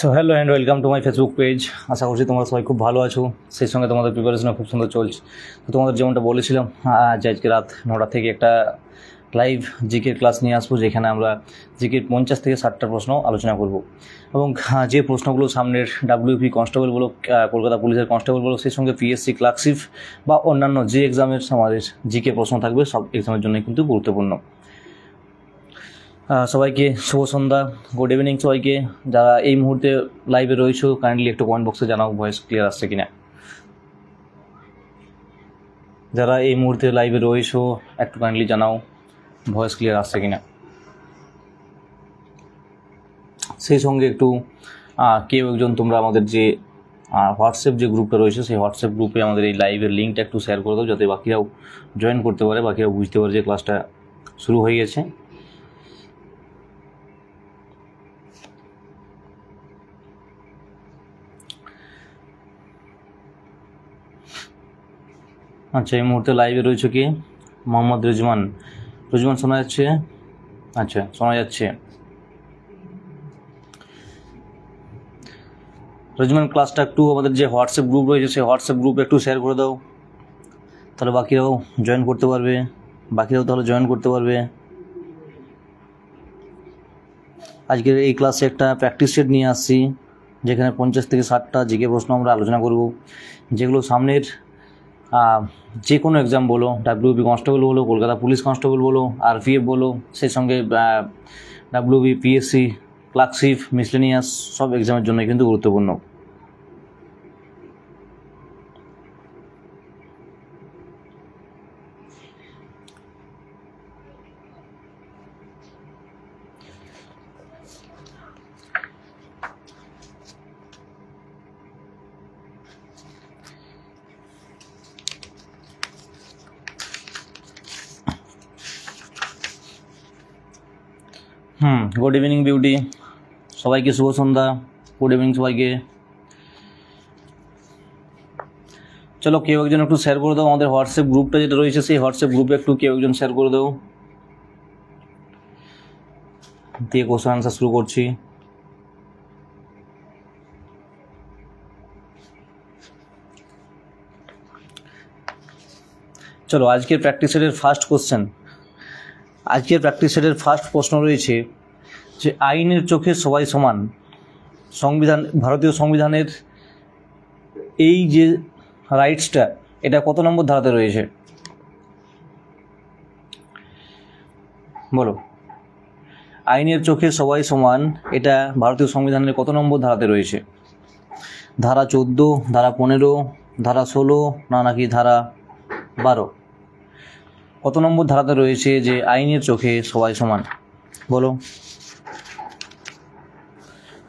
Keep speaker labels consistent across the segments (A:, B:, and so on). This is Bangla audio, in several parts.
A: So hello and welcome to my Facebook page. আশা করছি তোমরা সবাই খুব ভালো আছো, সেই সঙ্গে তোমাদের প্রিপারেশনও খুব সুন্দর চলছে। তো তোমাদের যেমনটা বলেছিলাম, যে আজকে রাত 9টা থেকে একটা লাইভ জিকের ক্লাস নিয়ে আসবো, যেখানে আমরা জিকের 50 থেকে 60টা প্রশ্ন আলোচনা করব। এবং যে প্রশ্নগুলো সামনের WP কনস্টেবল বলো, কলকাতা পুলিশের কনস্টেবল বলো, সেই সঙ্গে PSC ক্লার্কশিপ বা অন্যান্য যে এক্সামের আমাদের জিকে প্রশ্ন থাকবে, সব এক্সামের জন্য কিন্তু গুরুত্বপূর্ণ। সবাইকে শুভ সন্ধ্যা, গুড ইভিনিং সবাইকে। যারা এই মুহূর্তে লাইভে রয়েছো, কাইন্ডলি একটু কমেন্ট বক্সে জানাও ভয়েস ক্লিয়ার আসছে কিনা। যারা এই মুহূর্তে লাইভে রয়েছো একটু কাইন্ডলি জানাও ভয়েস ক্লিয়ার আসছে কিনা। সেই সঙ্গে একটু কেউ একজন তোমরা আমাদের যে হোয়াটসঅ্যাপ যে গ্রুপটা রয়েছে, সেই হোয়াটসঅ্যাপ গ্রুপে আমাদের এই লাইভের লিঙ্কটা একটু শেয়ার করে দাও, যাতে বাকিরাও জয়েন করতে পারে, বাকিরাও বুঝতে পারে যে ক্লাসটা শুরু হয়ে গেছে। আচ্ছা, এই মুহূর্তে লাইভে রয়েছে কি? মোহাম্মদ রিজওয়ান। রিজওয়ান শোনা যাচ্ছে? আচ্ছা, শোনা যাচ্ছে। রিজওয়ান, ক্লাসটা একটু আমাদের যে হোয়াটসঅ্যাপ গ্রুপ রয়েছে, সেই হোয়াটসঅ্যাপ গ্রুপে একটু শেয়ার করে দাও, তাহলে বাকিরাও জয়েন করতে পারবে। আজকের এই ক্লাসে একটা প্র্যাকটিস সেট নিয়ে আসছি, যেখানে 50 থেকে 60টা জিকে প্রশ্ন আমরা আলোচনা করব, যেগুলো সামনের যে কোনো এক্সাম বলো, WP কনস্টেবল বলো, কলকাতা পুলিশ কনস্টেবল বলো, RPF বলো, সেই সঙ্গে WP PSC ক্লার্কশিপ মিসলেনিয়াস সব এক্সামের জন্য কিন্তু গুরুত্বপূর্ণ। গুড ইভিনিং বিউটি, সবাইকে শুভ সন্ধ্যা, গুড ইভিনিং সবাইকে। চলো কেউ একজন একটু শেয়ার করে দাও, আমাদের হোয়াটসঅ্যাপ গ্রুপটা যেটা রয়েছে, সেই হোয়াটসঅ্যাপ গ্রুপে একটু কেউ একজন শেয়ার করে দাও, দিয়ে কোশ্চেন আনসার শুরু করছি। চলো আজকের প্র্যাকটিস সেটের ফার্স্ট কোশ্চেন। আজকের প্র্যাকটিস সেটের ফার্স্ট প্রশ্ন রয়েছে যে আইনের চোখে সবাই সমান, ভারতীয় সংবিধানের এই যে রাইটসটা, এটা কত নম্বর ধারাতে রয়েছে? বলো, আইনের চোখে সবাই সমান, এটা ভারতীয় সংবিধানের কত নম্বর ধারাতে রয়েছে? ধারা 14, ধারা 15, ধারা 16, নাকি ধারা 12? কত নম্বর ধারাতে রয়েছে যে আইনের চোখে সবাই সমান? বলো,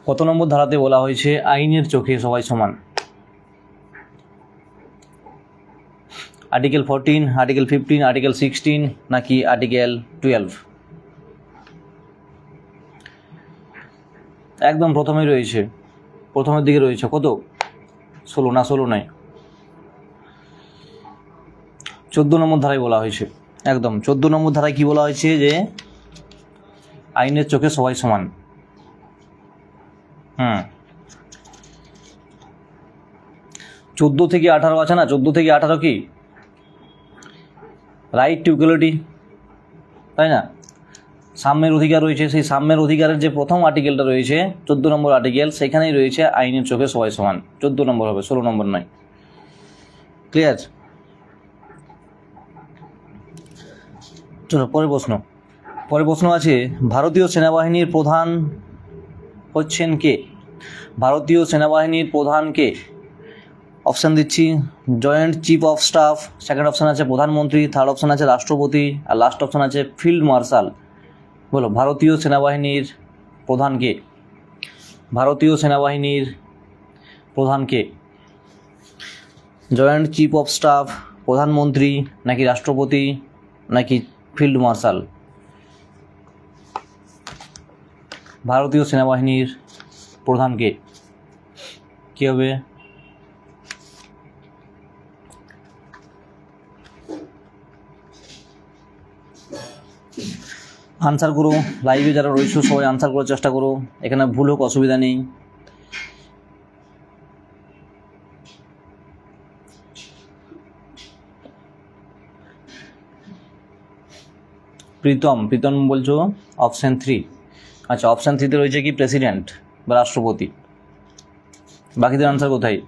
A: কত নম্বর ধারাতে বলা হয়েছে আইনের চোখে সবাই সমান? আর্টিকেল 14, আর্টিকেল 15, আর্টিকেল 16, নাকি আর্টিকেল 12? একদম প্রথমেই রয়েছে, প্রথমের দিকে রয়েছে। কত? 16 না? 16 নয়, 14 নম্বর ধারায় বলা হয়েছে। একদম 14 নম্বর ধারায় কি বলা হয়েছে? যে আইনের চোখে সবাই সমান। 14 থেকে 18 আছে না? 14 থেকে 18 কি? রাইট টু ইকুয়ালিটি, তাই না? সাম্যের অধিকার রয়েছে। সেই সাম্যের অধিকারের যে প্রথম আর্টিকেলটা রয়েছে, 14 নম্বর আর্টিকেল, সেখানেই রয়েছে আইনের চোখে সবাই সমান। 14 নম্বর হবে, 16 নম্বর নয়। ক্লিয়ার? চলো পরের প্রশ্ন আছে, ভারতীয় সেনাবাহিনীর প্রধান হচ্ছেন কে? ভারতীয় সেনাবাহিনীর প্রধান কে? অপশান দিচ্ছি, joint chief of staff, second option আছে প্রধানমন্ত্রী, থার্ড অপশান আছে রাষ্ট্রপতি, আর লাস্ট অপশান আছে ফিল্ড মার্শাল। বলো, ভারতীয় সেনাবাহিনীর প্রধান কে? ভারতীয় সেনাবাহিনীর প্রধান কে? জয়েন্ট চিফ অফ স্টাফ, প্রধানমন্ত্রী, নাকি রাষ্ট্রপতি, নাকি ফিল্ড মার্শাল? ভারতীয় সেনাবাহিনীর প্রধান কে? কী হবে? আনসার করো, লাইভে যারা রয়েছো সবাই আনসার করার চেষ্টা করো, এখানে ভুল হোক অসুবিধা নেই। প্রীতম প্রীতম বলছো অপশন 3। আচ্ছা, অপশন 3-তে রয়েছে কি প্রেসিডেন্ট বা রাষ্ট্রপতি। বাকিদের আনসার কোথায়?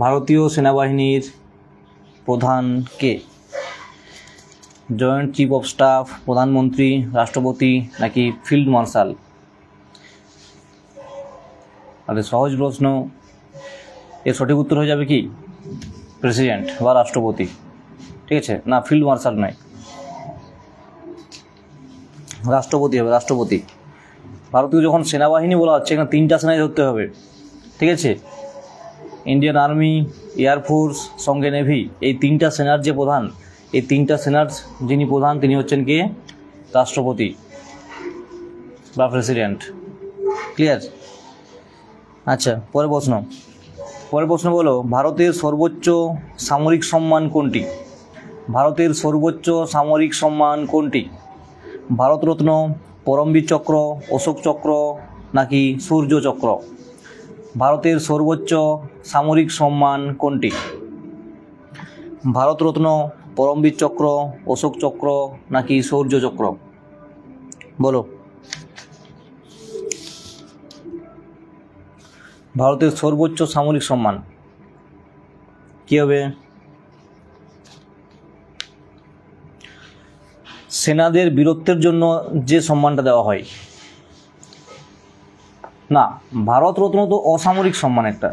A: ভারতীয় সেনাবাহিনীর প্রধান কে? জয়েন্ট চিফ অফ স্টাফ, প্রধানমন্ত্রী, রাষ্ট্রপতি নাকি ফিল্ড মার্শাল? আরে সহজ প্রশ্ন, এর সঠিক উত্তর হয়ে যাবে কি প্রেসিডেন্ট বা রাষ্ট্রপতি। ঠিক আছে, না ফিল্ড মার্শাল নয়, রাষ্ট্রপতি হবে, রাষ্ট্রপতি। ভারতীয় যখন সেনাবাহিনী বলা হচ্ছে এখানে 3টা সেনাই ধরতে হবে। ঠিক আছে, ইন্ডিয়ান আর্মি, এয়ারফোর্স, সঙ্গে নেভি, এই 3টা সেনার যে প্রধান, এই 3টা সেনার যিনি প্রধান তিনি হচ্ছেন কে? রাষ্ট্রপতি বা প্রেসিডেন্ট। ক্লিয়ার? আচ্ছা, পরের প্রশ্ন বলো, ভারতের সর্বোচ্চ সামরিক সম্মান কোনটি? ভারতের সর্বোচ্চ সামরিক সম্মান কোনটি? ভারতরত্ন, পরমবীর চক্র, অশোক চক্র নাকি সূর্য চক্র? ভারতের সর্বোচ্চ সামরিক সম্মান কোনটি? ভারতরত্ন, পরমবীর চক্র, অশোক চক্র নাকি সূর্য চক্র? বলো। ভারতের সর্বোচ্চ সামরিক সম্মান কি হবে? সেনাদের বীরত্বের জন্য যে সম্মানটা দেওয়া হয়। না, ভারতরত্ন তো অসামরিক সম্মান, একটা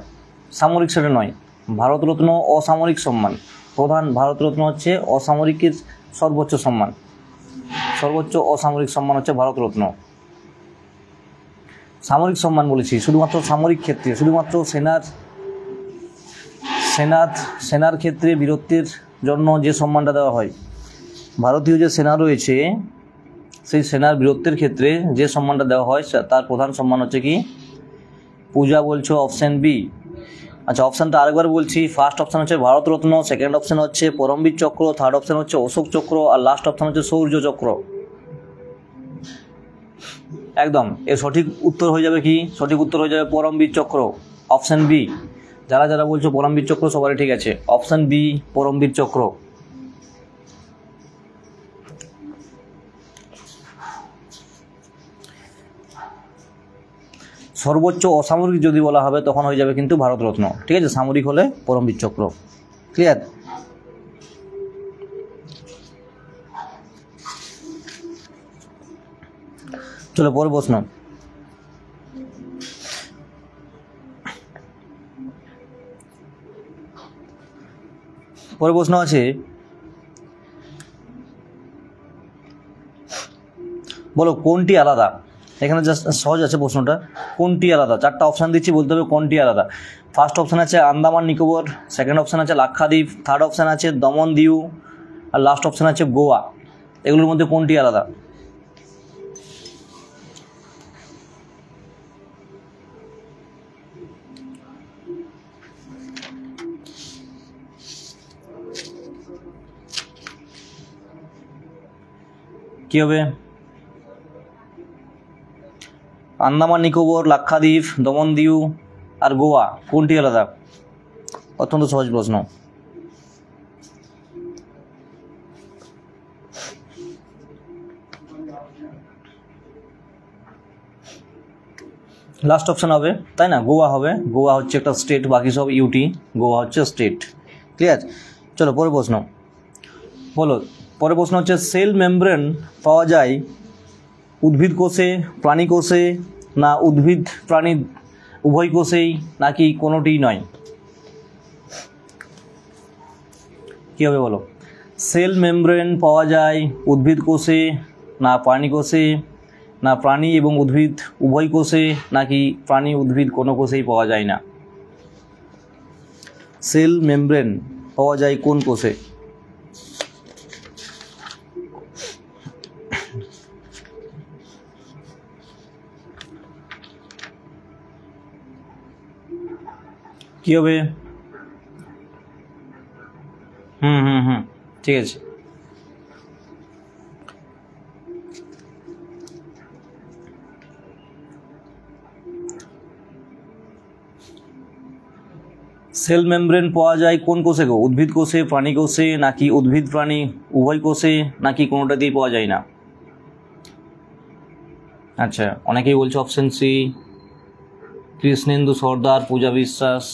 A: সামরিক সেটা নয়। ভারতরত্ন অসামরিক সম্মান, প্রধান ভারতরত্ন হচ্ছে অসামরিকের সর্বোচ্চ সম্মান, সর্বোচ্চ অসামরিক সম্মান হচ্ছে ভারতরত্ন। সামরিক সম্মান বলেছি শুধুমাত্র সামরিক ক্ষেত্রে, শুধুমাত্র সেনার ক্ষেত্রে বীরত্বের জন্য যে সম্মানটা দেওয়া হয়। ভারতীয় যে সেনা রয়েছে সেই সেনার বীরত্বের ক্ষেত্রে যে সম্মানটা দেওয়া হয় তার প্রধান সম্মান হচ্ছে কি? পূজা বলছো অপশান বি। আচ্ছা, অপশানটা আরেকবার বলছি। ফার্স্ট অপশান হচ্ছে ভারতরত্ন, সেকেন্ড অপশান হচ্ছে পরমবীর চক্র, থার্ড অপশান হচ্ছে অশোক চক্র, আর লাস্ট অপশান হচ্ছে সূর্য চক্র। একদম, এর সঠিক উত্তর হয়ে যাবে কি? সঠিক উত্তর হয়ে যাবে পরমবীর চক্র, অপশান বি। যারা যারা বলছো পরমবীর চক্র সবারই ঠিক আছে, অপশান বি পরমবীর চক্র। সর্বোচ্চ অসামরিক যদি বলা হবে তখন হয়ে যাবে কিন্তু ভারতরত্ন। ঠিক আছে, সামরিক হলে পরমবীর চক্র। ক্লিয়ার? চলো পরের প্রশ্ন। পরের প্রশ্ন আছে, বলো কোনটি আলাদা? এখানে জাস্ট সহজ আছে প্রশ্নটা, কোনটি আলাদা? 4টা অপশান দিচ্ছি, বলতে হবে কোনটি আলাদা। ফার্স্ট অপশান আছে আন্দামান নিকোবর, সেকেন্ড অপশান আছে লাক্ষাদ্বীপ, থার্ড অপশান আছে দমন দিউ, আর লাস্ট অপশান আছে গোয়া। এগুলোর মধ্যে কোনটি আলাদা? কি হবে? আন্দামান নিকোবর, লাক্ষাদ্বীপ, দমন দিউ আর গোয়া, কোনটি আলাদা? অত্যন্ত সহজ প্রশ্ন। লাস্ট অপশান হবে, তাই না? গোয়া হবে। গোয়া হচ্ছে একটা স্টেট, বাকি সব ইউটি, গোয়া হচ্ছে স্টেট। ক্লিয়ার? চলো পরের প্রশ্ন বলো। পরের প্রশ্ন হচ্ছে, সেল মেমব্রেন পাওয়া যায় উদ্ভিদ কোষে, প্রাণী কোষে, না উদ্ভিদ প্রাণী উভয় কোষেই, নাকি কোনোটিই নয়? কী হবে বলো? সেল মেমব্রেন পাওয়া যায় উদ্ভিদ কোষে, না প্রাণী কোষে, না প্রাণী এবং উদ্ভিদ উভয় কোষে, নাকি প্রাণী উদ্ভিদ কোনো কোষেই পাওয়া যায় না? সেল মেমব্রেন পাওয়া যায় কোন কোষে? কি হবে? ঠিক আছে। সেল মেমব্রেন পাওয়া যায় কোন কোষে গো? উদ্ভিদ কোষে, প্রাণী কোষে, নাকি উদ্ভিদ প্রাণী উভয় কোষে, নাকি কোনোটাতেই পাওয়া যায় না? আচ্ছা, অনেকেই বলছে অপশন সি। কৃষ্ণেন্দু সর্দার, পূজা বিশ্বাস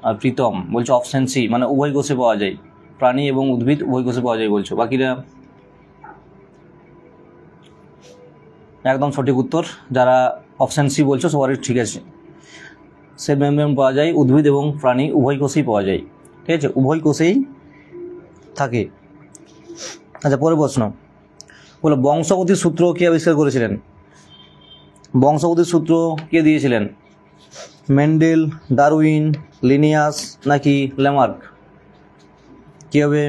A: আর প্রীতম বলছে অপশন সি, মানে উভয় কোষে পাওয়া যায়, প্রাণী এবং উদ্ভিদ উভয় কোষে পাওয়া যায় বলছো। বাকিরা একদম সঠিক উত্তর, যারা অপশন সি বলছো সবারই ঠিক আছে। সেল মেমব্রেন পাওয়া যায় উদ্ভিদ এবং প্রাণী উভয় কোষেই পাওয়া যায়, ঠিক আছে, উভয় কোষেই থাকে। আচ্ছা, পরের প্রশ্ন বলো, বংশগতির সূত্র কে আবিষ্কার করেছিলেন? বংশগতির সূত্র কে দিয়েছিলেন? মেন্ডেল, ডারউইন, লিনিয়াস, নাকি ল্যামার্ক? কী হবে?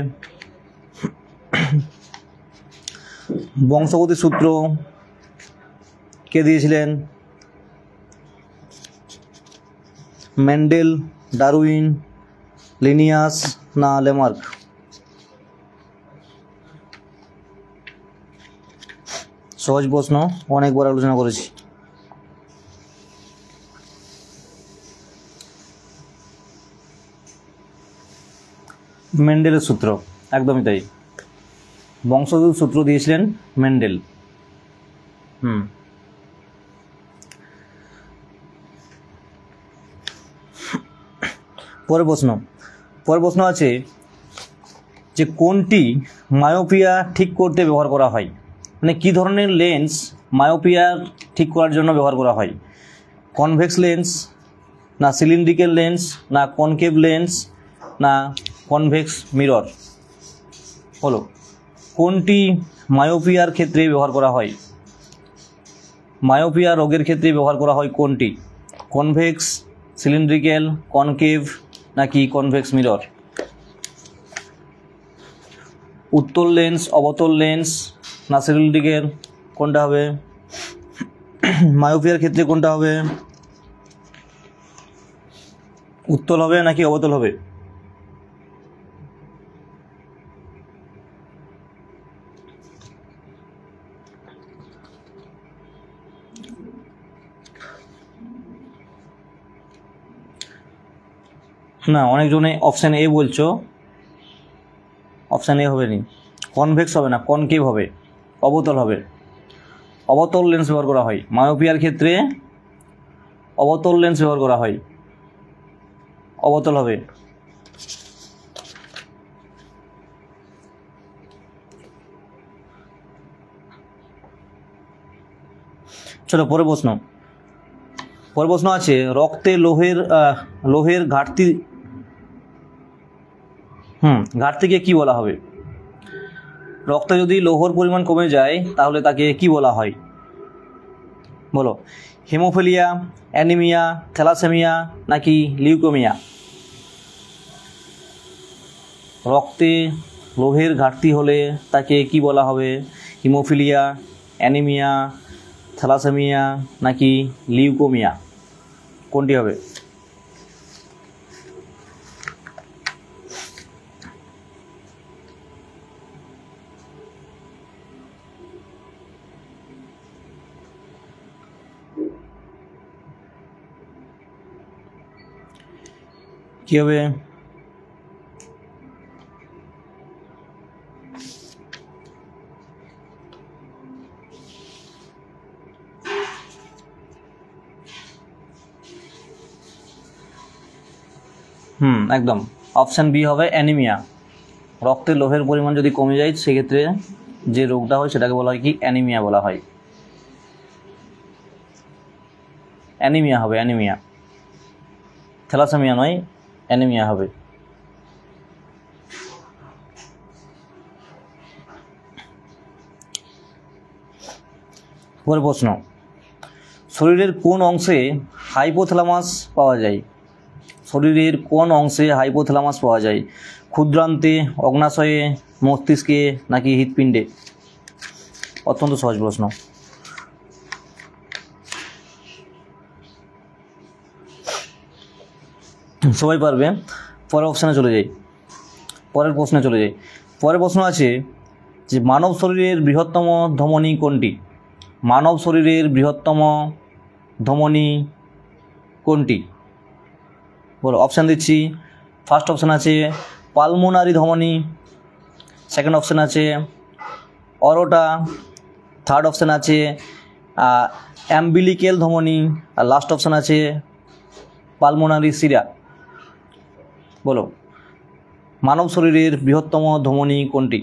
A: বংশগতির সূত্র কে দিয়েছিলেন? মেন্ডেল, ডারউইন, লিনিয়াস না ল্যামার্ক? সহজ প্রশ্ন, অনেকবার আলোচনা করেছি। মেন্ডেলের সূত্র, একদমই তাই, বংশগতির সূত্র দিয়েছিলেন মেন্ডেল। পরের প্রশ্ন আছে যে কোনটি মায়োপিয়া ঠিক করতে ব্যবহার করা হয়? মানে কী ধরনের লেন্স মায়োপিয়া ঠিক করার জন্য ব্যবহার করা হয়? কনভেক্স লেন্স, না সিলিন্ড্রিক্যাল লেন্স, না কনকেভ লেন্স, না কনভেক্স মিরর? হলো, কোনটি মায়োপিয়ার ক্ষেত্রে ব্যবহার করা হয়? মায়োপিয়া রোগের ক্ষেত্রে ব্যবহার করা হয় কোনটি? কনভেক্স, সিলিন্ড্রিক্যাল, কনকেভ, নাকি কনভেক্স মিরর? উত্তল লেন্স, অবতল লেন্স, না সিলিন্ড্রিক্যাল, কোনটা হবে? মায়োপিয়ার ক্ষেত্রে কোনটা হবে? উত্তল হবে নাকি অবতল হবে? না, অনেকজনে অপশান এ বলছো, অপশান এ হবে নি, কনভেক্স হবে না, কনকেভ হবে, অবতল হবে। অবতল লেন্স ব্যবহার করা হয় মায়োপিয়ার ক্ষেত্রে, অবতল লেন্স ব্যবহার করা হয়, অবতল হবে। চলো পরের প্রশ্ন আছে রক্তে লোহের ঘাটতিকে কি বলা হবে? রক্তে যদি লৌহর পরিমাণ কমে যায় তাহলে তাকে কি বলা হয়? বলো, হিমোফিলিয়া, অ্যানিমিয়া, থ্যালাসেমিয়া, নাকি লিউকেমিয়া? রক্তে লোহের ঘাটতি হলে তাকে কি বলা হবে? হিমোফিলিয়া, অ্যানিমিয়া, থ্যালাসেমিয়া, নাকি লিউকেমিয়া? কোনটি হবে? কি হবে? একদম অপশান বি হবে অ্যানিমিয়া। রক্তে লোহের পরিমাণ যদি কমে যায় সেক্ষেত্রে যে রোগটা হয় সেটাকে বলা হয় কি? অ্যানিমিয়া বলা হয়। অ্যানিমিয়া হবে, অ্যানিমিয়া, থ্যালাসেমিয়া নয়, অ্যানিমিয়া হবে। পরের প্রশ্ন, শরীরের কোন অংশে হাইপোথ্যালামাস পাওয়া যায়? শরীরের কোন অংশে হাইপোথ্যালামাস পাওয়া যায়? ক্ষুদ্রান্তে, অগ্নাশয়ে, মস্তিষ্কে, নাকি হৃৎপিণ্ডে? অত্যন্ত সহজ প্রশ্ন। সবাই পারবে। পরের প্রশ্নে চলে যাই। পরের প্রশ্ন আছে যে মানব শরীরের বৃহত্তম ধমনী কোনটি? মানব শরীরের বৃহত্তম ধমনী কোনটি? বলো, অপশান দিচ্ছি। ফার্স্ট অপশান আছে পালমোনারি ধমনী, সেকেন্ড অপশান আছে অরোটা, থার্ড অপশান আছে অ্যাম্বিলিক্যাল ধমনী, আর লাস্ট অপশান আছে পালমোনারি শিরা। বলো মানব শরীরের বৃহত্তম ধমনী কোনটি?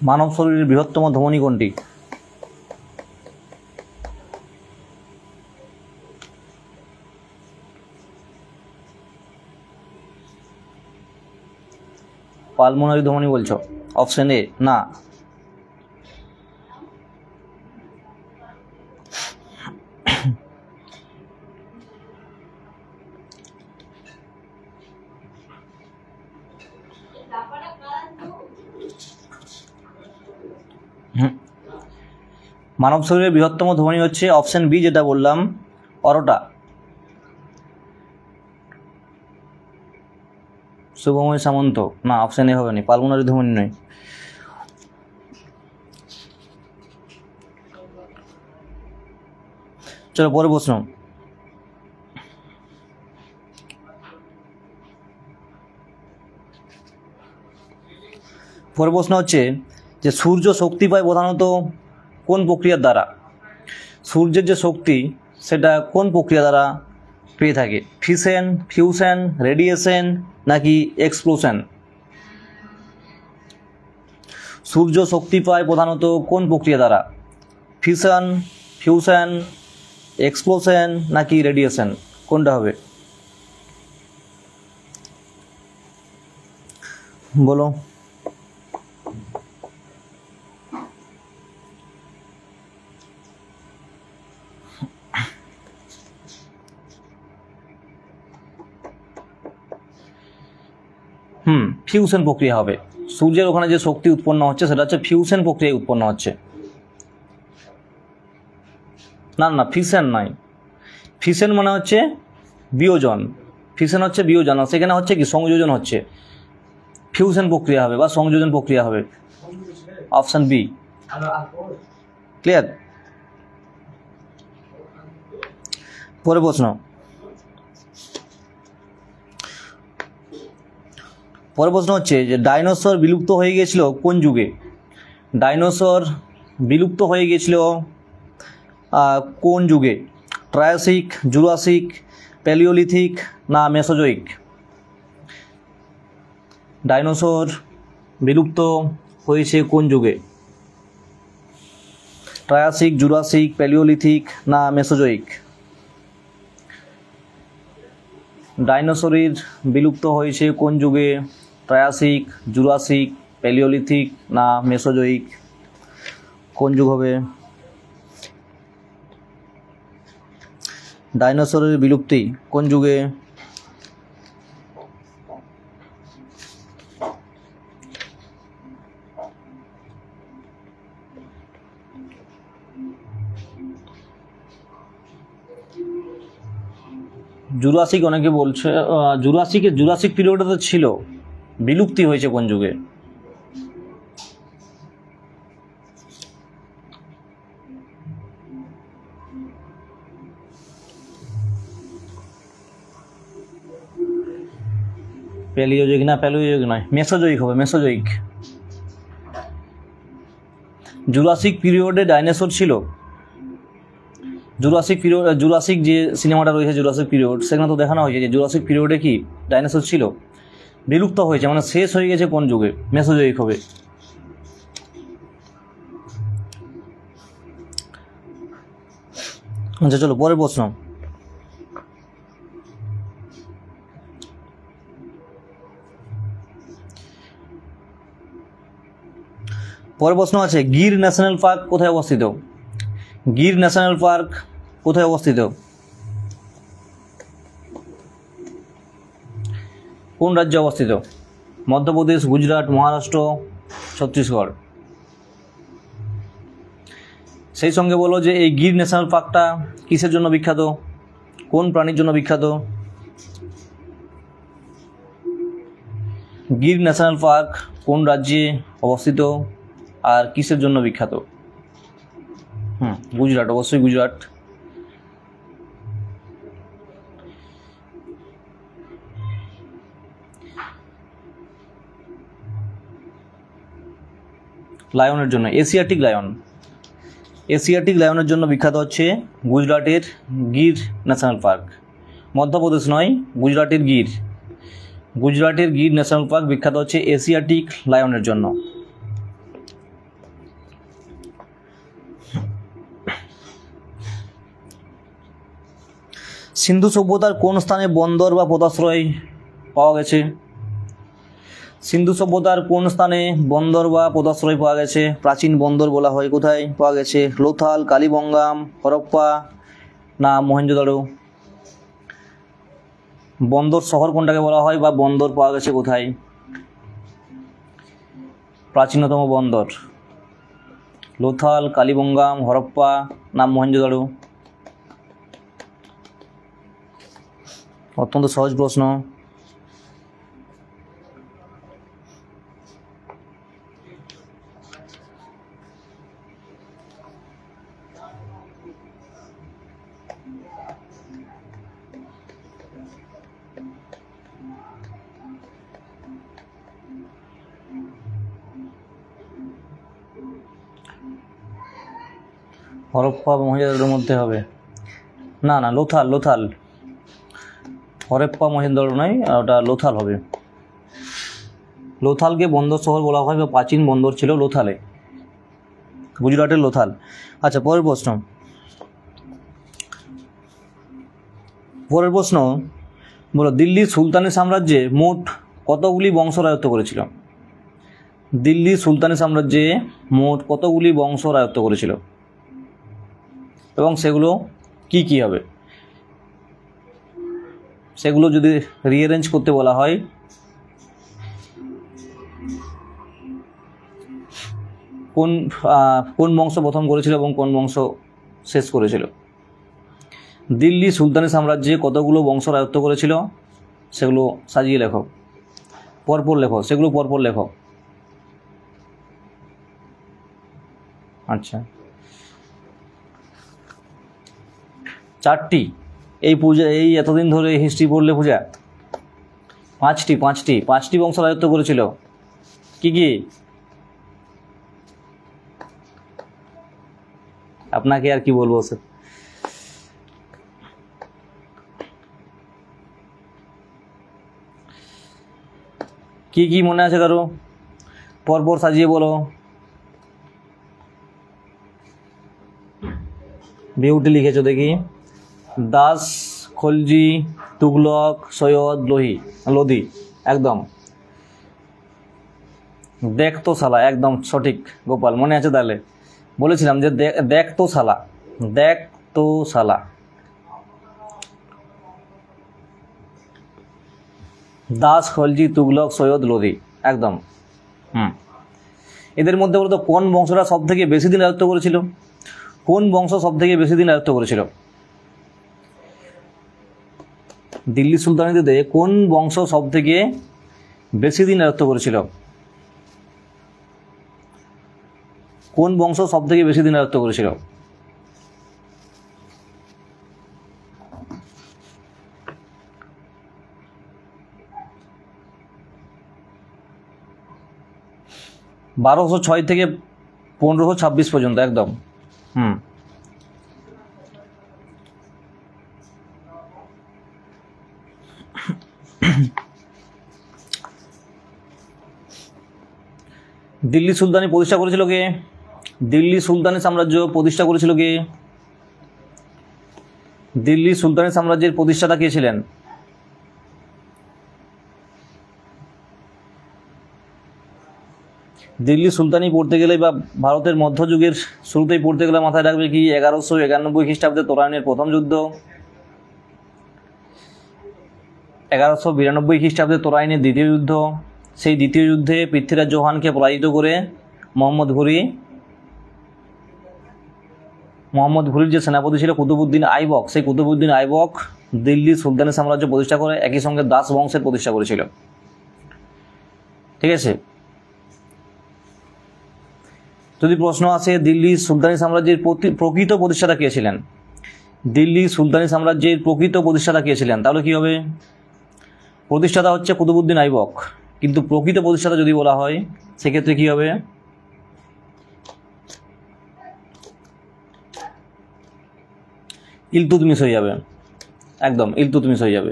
A: মানব শরীরের বৃহত্তম ধমনী কোনটি? পালমোনারি ধমনী বলছো? অপশন এ না। মানব শরীরের বৃহত্তম ধমনী হচ্ছে অপশন বি, যেটা বললাম অরোটা। শুভময় সামন্ত না, অপশন এ হবে না, পালমোনারি ধমনী নয়। চলো পরে প্রশ্ন। পরের প্রশ্ন হচ্ছে যে সূর্য শক্তি পায় প্রধানত কোন প্রক্রিয়ার দ্বারা? সূর্যের যে শক্তি সেটা কোন প্রক্রিয়া দ্বারা পেয়ে থাকে? ফিশন, ফিউশন, রেডিয়েশন নাকি এক্সপ্লোশন? সূর্য শক্তি পায় প্রধানত কোন প্রক্রিয়া দ্বারা? ফিশন, ফিউশন, এক্সপ্লোশন নাকি রেডিয়েশন? কোনটা হবে বলো? ফিউশন প্রক্রিয়া হবে। সূর্যের ওখানে যে শক্তি উৎপন্ন হচ্ছে সেটা হচ্ছে ফিউশন প্রক্রিয়ায় উৎপন্ন হচ্ছে। না না, ফিশন নয়। ফিশন মানে হচ্ছে বিয়োজন, ফিশন হচ্ছে বিয়োজন, আর সেখানে হচ্ছে কি সংযোজন হচ্ছে। ফিউশন প্রক্রিয়া হবে বা সংযোজন প্রক্রিয়া হবে। Option B. ক্লিয়ার? পরের প্রশ্ন। পরের প্রশ্ন হচ্ছে যে ডাইনোসর বিলুপ্ত হয়ে গিয়েছিল কোন যুগে? ডাইনোসর বিলুপ্ত হয়ে গিয়েছিল কোন যুগে? ট্রায়াসিক, জুরাসিক, প্যালিওলিথিক না মেসোজোইক? ডাইনোসর বিলুপ্ত হয়েছে কোন যুগে? ট্রায়াসিক, জুরাসিক, প্যালিওলিথিক না মেসোজোইক? ডাইনোসরের বিলুপ্ত হয়েছে কোন যুগে? ট্রায়াসিক, জুরাসিক, প্যালিওলিথিক না মেসোজোইক? কোন যুগ হবে? ডাইনোসরের বিলুপ্তি কোন যুগে? জুরাসিক অনেকে বলছে, জুরাসিক পিরিয়ডে তো ছিল, বিলুপ্তি হয়েছে কোন যুগে? প্যালিওজোইক না, প্যালিওজোইক নয়, মেসোজোইক হবে, মেসোজোইক। জুরাসিক পিরিয়ডে ডাইনোসর ছিল। জুরাসিক যে সিনেমাটা রয়েছে জুরাসিক পিরিয়ড, সেখানে তো দেখানো হয়েছে যে জুরাসিক পিরিয়ডে কি ডাইনোসর ছিল, বিলুপ্ত হয়েছে, মানে শেষ হয়ে গেছে কোন যুগে? মেসোজোইক হবে। আচ্ছা চলো পরের প্রশ্ন। পরের প্রশ্ন আছে গির ন্যাশনাল পার্ক কোথায় অবস্থিত? গির ন্যাশনাল পার্ক কোথায় অবস্থিত? কোন রাজ্যে অবস্থিত? মধ্যপ্রদেশ, গুজরাট, মহারাষ্ট্র, ছত্তিশগড়? সেই সঙ্গে বলো যে এই গির ন্যাশনাল পার্কটা কিসের জন্য বিখ্যাত? কোন প্রাণীর জন্য বিখ্যাত? গির ন্যাশনাল পার্ক কোন রাজ্যে অবস্থিত আর কিসের জন্য বিখ্যাত? গুজরাট, অবশ্যই গুজরাট। লায়নের জন্য, এশিয়াটিক লায়ন, এশিয়াটিক লায়নের জন্য বিখ্যাত হচ্ছে গুজরাটের গির ন্যাশনাল পার্ক। মধ্যপ্রদেশ নয়, গুজরাটের গির, গুজরাটের গির ন্যাশনাল পার্ক বিখ্যাত হচ্ছে এশিয়াটিক লায়নের জন্য। সিন্ধু সভ্যতার কোন স্থানে বন্দর বা পোতাশ্রয় পাওয়া গেছে? সিন্ধু সভ্যতার কোন স্থানে বন্দর বা পোতাশ্রয় পাওয়া গেছে? প্রাচীন বন্দর বলা হয়, কোথায় পাওয়া গেছে? লোথাল, কালীবঙ্গাম, হরপ্পা না মহেঞ্জোদারো? বন্দর শহর কোনটাকে বলা হয় বা বন্দর পাওয়া গেছে কোথায়? প্রাচীনতম বন্দর লোথাল, কালীবঙ্গাম, হরপ্পা না মহেঞ্জোদারো? অত্যন্ত সহজ প্রশ্ন। হরপ্পা মহেঞ্জোদারোর মধ্যে হবে না, না লোথাল, লোথাল। হরপ্পা মহেঞ্জোদারো নয়, ওটা লোথাল হবে। লোথালকে বন্দর শহর বলা হয় বা প্রাচীন বন্দর ছিল লোথালে, গুজরাটের লোথাল। আচ্ছা, পরের প্রশ্ন, পরের প্রশ্ন বলো, দিল্লির সুলতানি সাম্রাজ্যে মোট কতগুলি বংশ রাজত্ব করেছিল? দিল্লি সুলতানি সাম্রাজ্যে মোট কতগুলি বংশ রাজত্ব করেছিল এবং সেগুলো কি কি হবে? সেগুলো যদি রিঅ্যারেঞ্জ করতে বলা হয়, কোন কোন বংশ প্রথম করেছিল এবং কোন বংশ শেষ করেছিল? দিল্লি সুলতানি সাম্রাজ্যে কতগুলো বংশ রাজত্ব করেছিল সেগুলো সাজিয়ে লেখো, পরপর লেখো, সেগুলো পরপর লেখো। আচ্ছা, 4টি। এই পূজা, এই এতদিন ধরে হিস্ট্রি পড়লে পূজা 5টি বংশ রাজত্ব করেছিল। কি কি? আপনাকে আর কি বলবো স্যার। কি কি মনে আছে কারো? পরপর সাজিয়ে বলো। বিউটি লিখেছো দেখি। দাস, খলজি, তুগলক, সৈয়দ, লোধি। একদম। দেখ তো শালা, একদম সঠিক গোপাল, মনে আছে তাহলে? বলেছিলাম যে দেখ তো শালা, দেখ তো শালা। দাস, খলজি, তুগলক, সৈয়দ, লোধি, একদম। এদের মধ্যে বলতো কোন বংশটা সব থেকে বেশি দিন রাজত্ব করেছিল? কোন বংশ সব থেকে বেশি দিন রাজত্ব করেছিল? দিল্লি সুলতানিতে কোন বংশ সব থেকে বেশি দিন রাজত্ব করেছিল? কোন বংশ সব থেকে বেশি দিন রাজত্ব করেছিল? (1206 থেকে 1526 পর্যন্ত, একদম। দিল্লি সুলতানি প্রতিষ্ঠা করেছিল কে? দিল্লি সুলতানি সাম্রাজ্য প্রতিষ্ঠা করেছিল কে? দিল্লি সুলতানি সাম্রাজ্যের প্রতিষ্ঠাতা কে ছিলেন? দিল্লি সুলতানি পড়তে গেলে বা ভারতের মধ্যযুগের শুরুতেই পড়তে গেলে মাথায় রাখবে কি? 1191 খ্রিস্টাব্দে তোরাইনের প্রথম যুদ্ধ, 1192 খ্রিস্টাব্দে তোরাইনের দ্বিতীয় যুদ্ধ। সেই দ্বিতীয় যুদ্ধে পৃথ্বীরাজ চৌহানকে পরাজিত করে মোহাম্মদ ঘুরির যে সেনাপতি ছিল কুতুবউদ্দিন আইবক, সেই কুতুবউদ্দিন আইবক দিল্লি সুলতানি সাম্রাজ্য প্রতিষ্ঠা করে একই সঙ্গে দাস বংশের প্রতিষ্ঠা করেছিল। ঠিক আছে, যদি প্রশ্ন আসে দিল্লি সুলতানি সাম্রাজ্যের প্রকৃত প্রতিষ্ঠাতা কে ছিলেন, দিল্লি সুলতানি সাম্রাজ্যের প্রকৃত প্রতিষ্ঠাতা কে ছিলেন, তাহলে কি হবে? প্রতিষ্ঠাতা হচ্ছে কুতুবউদ্দিন আইবক, কিন্তু প্রকৃত প্রতিষ্ঠাতা যদি বলা হয় সেক্ষেত্রে কি হবে? ইলতুৎমিশ হয়ে যাবে, একদম ইলতুৎমিশ হয়ে যাবে,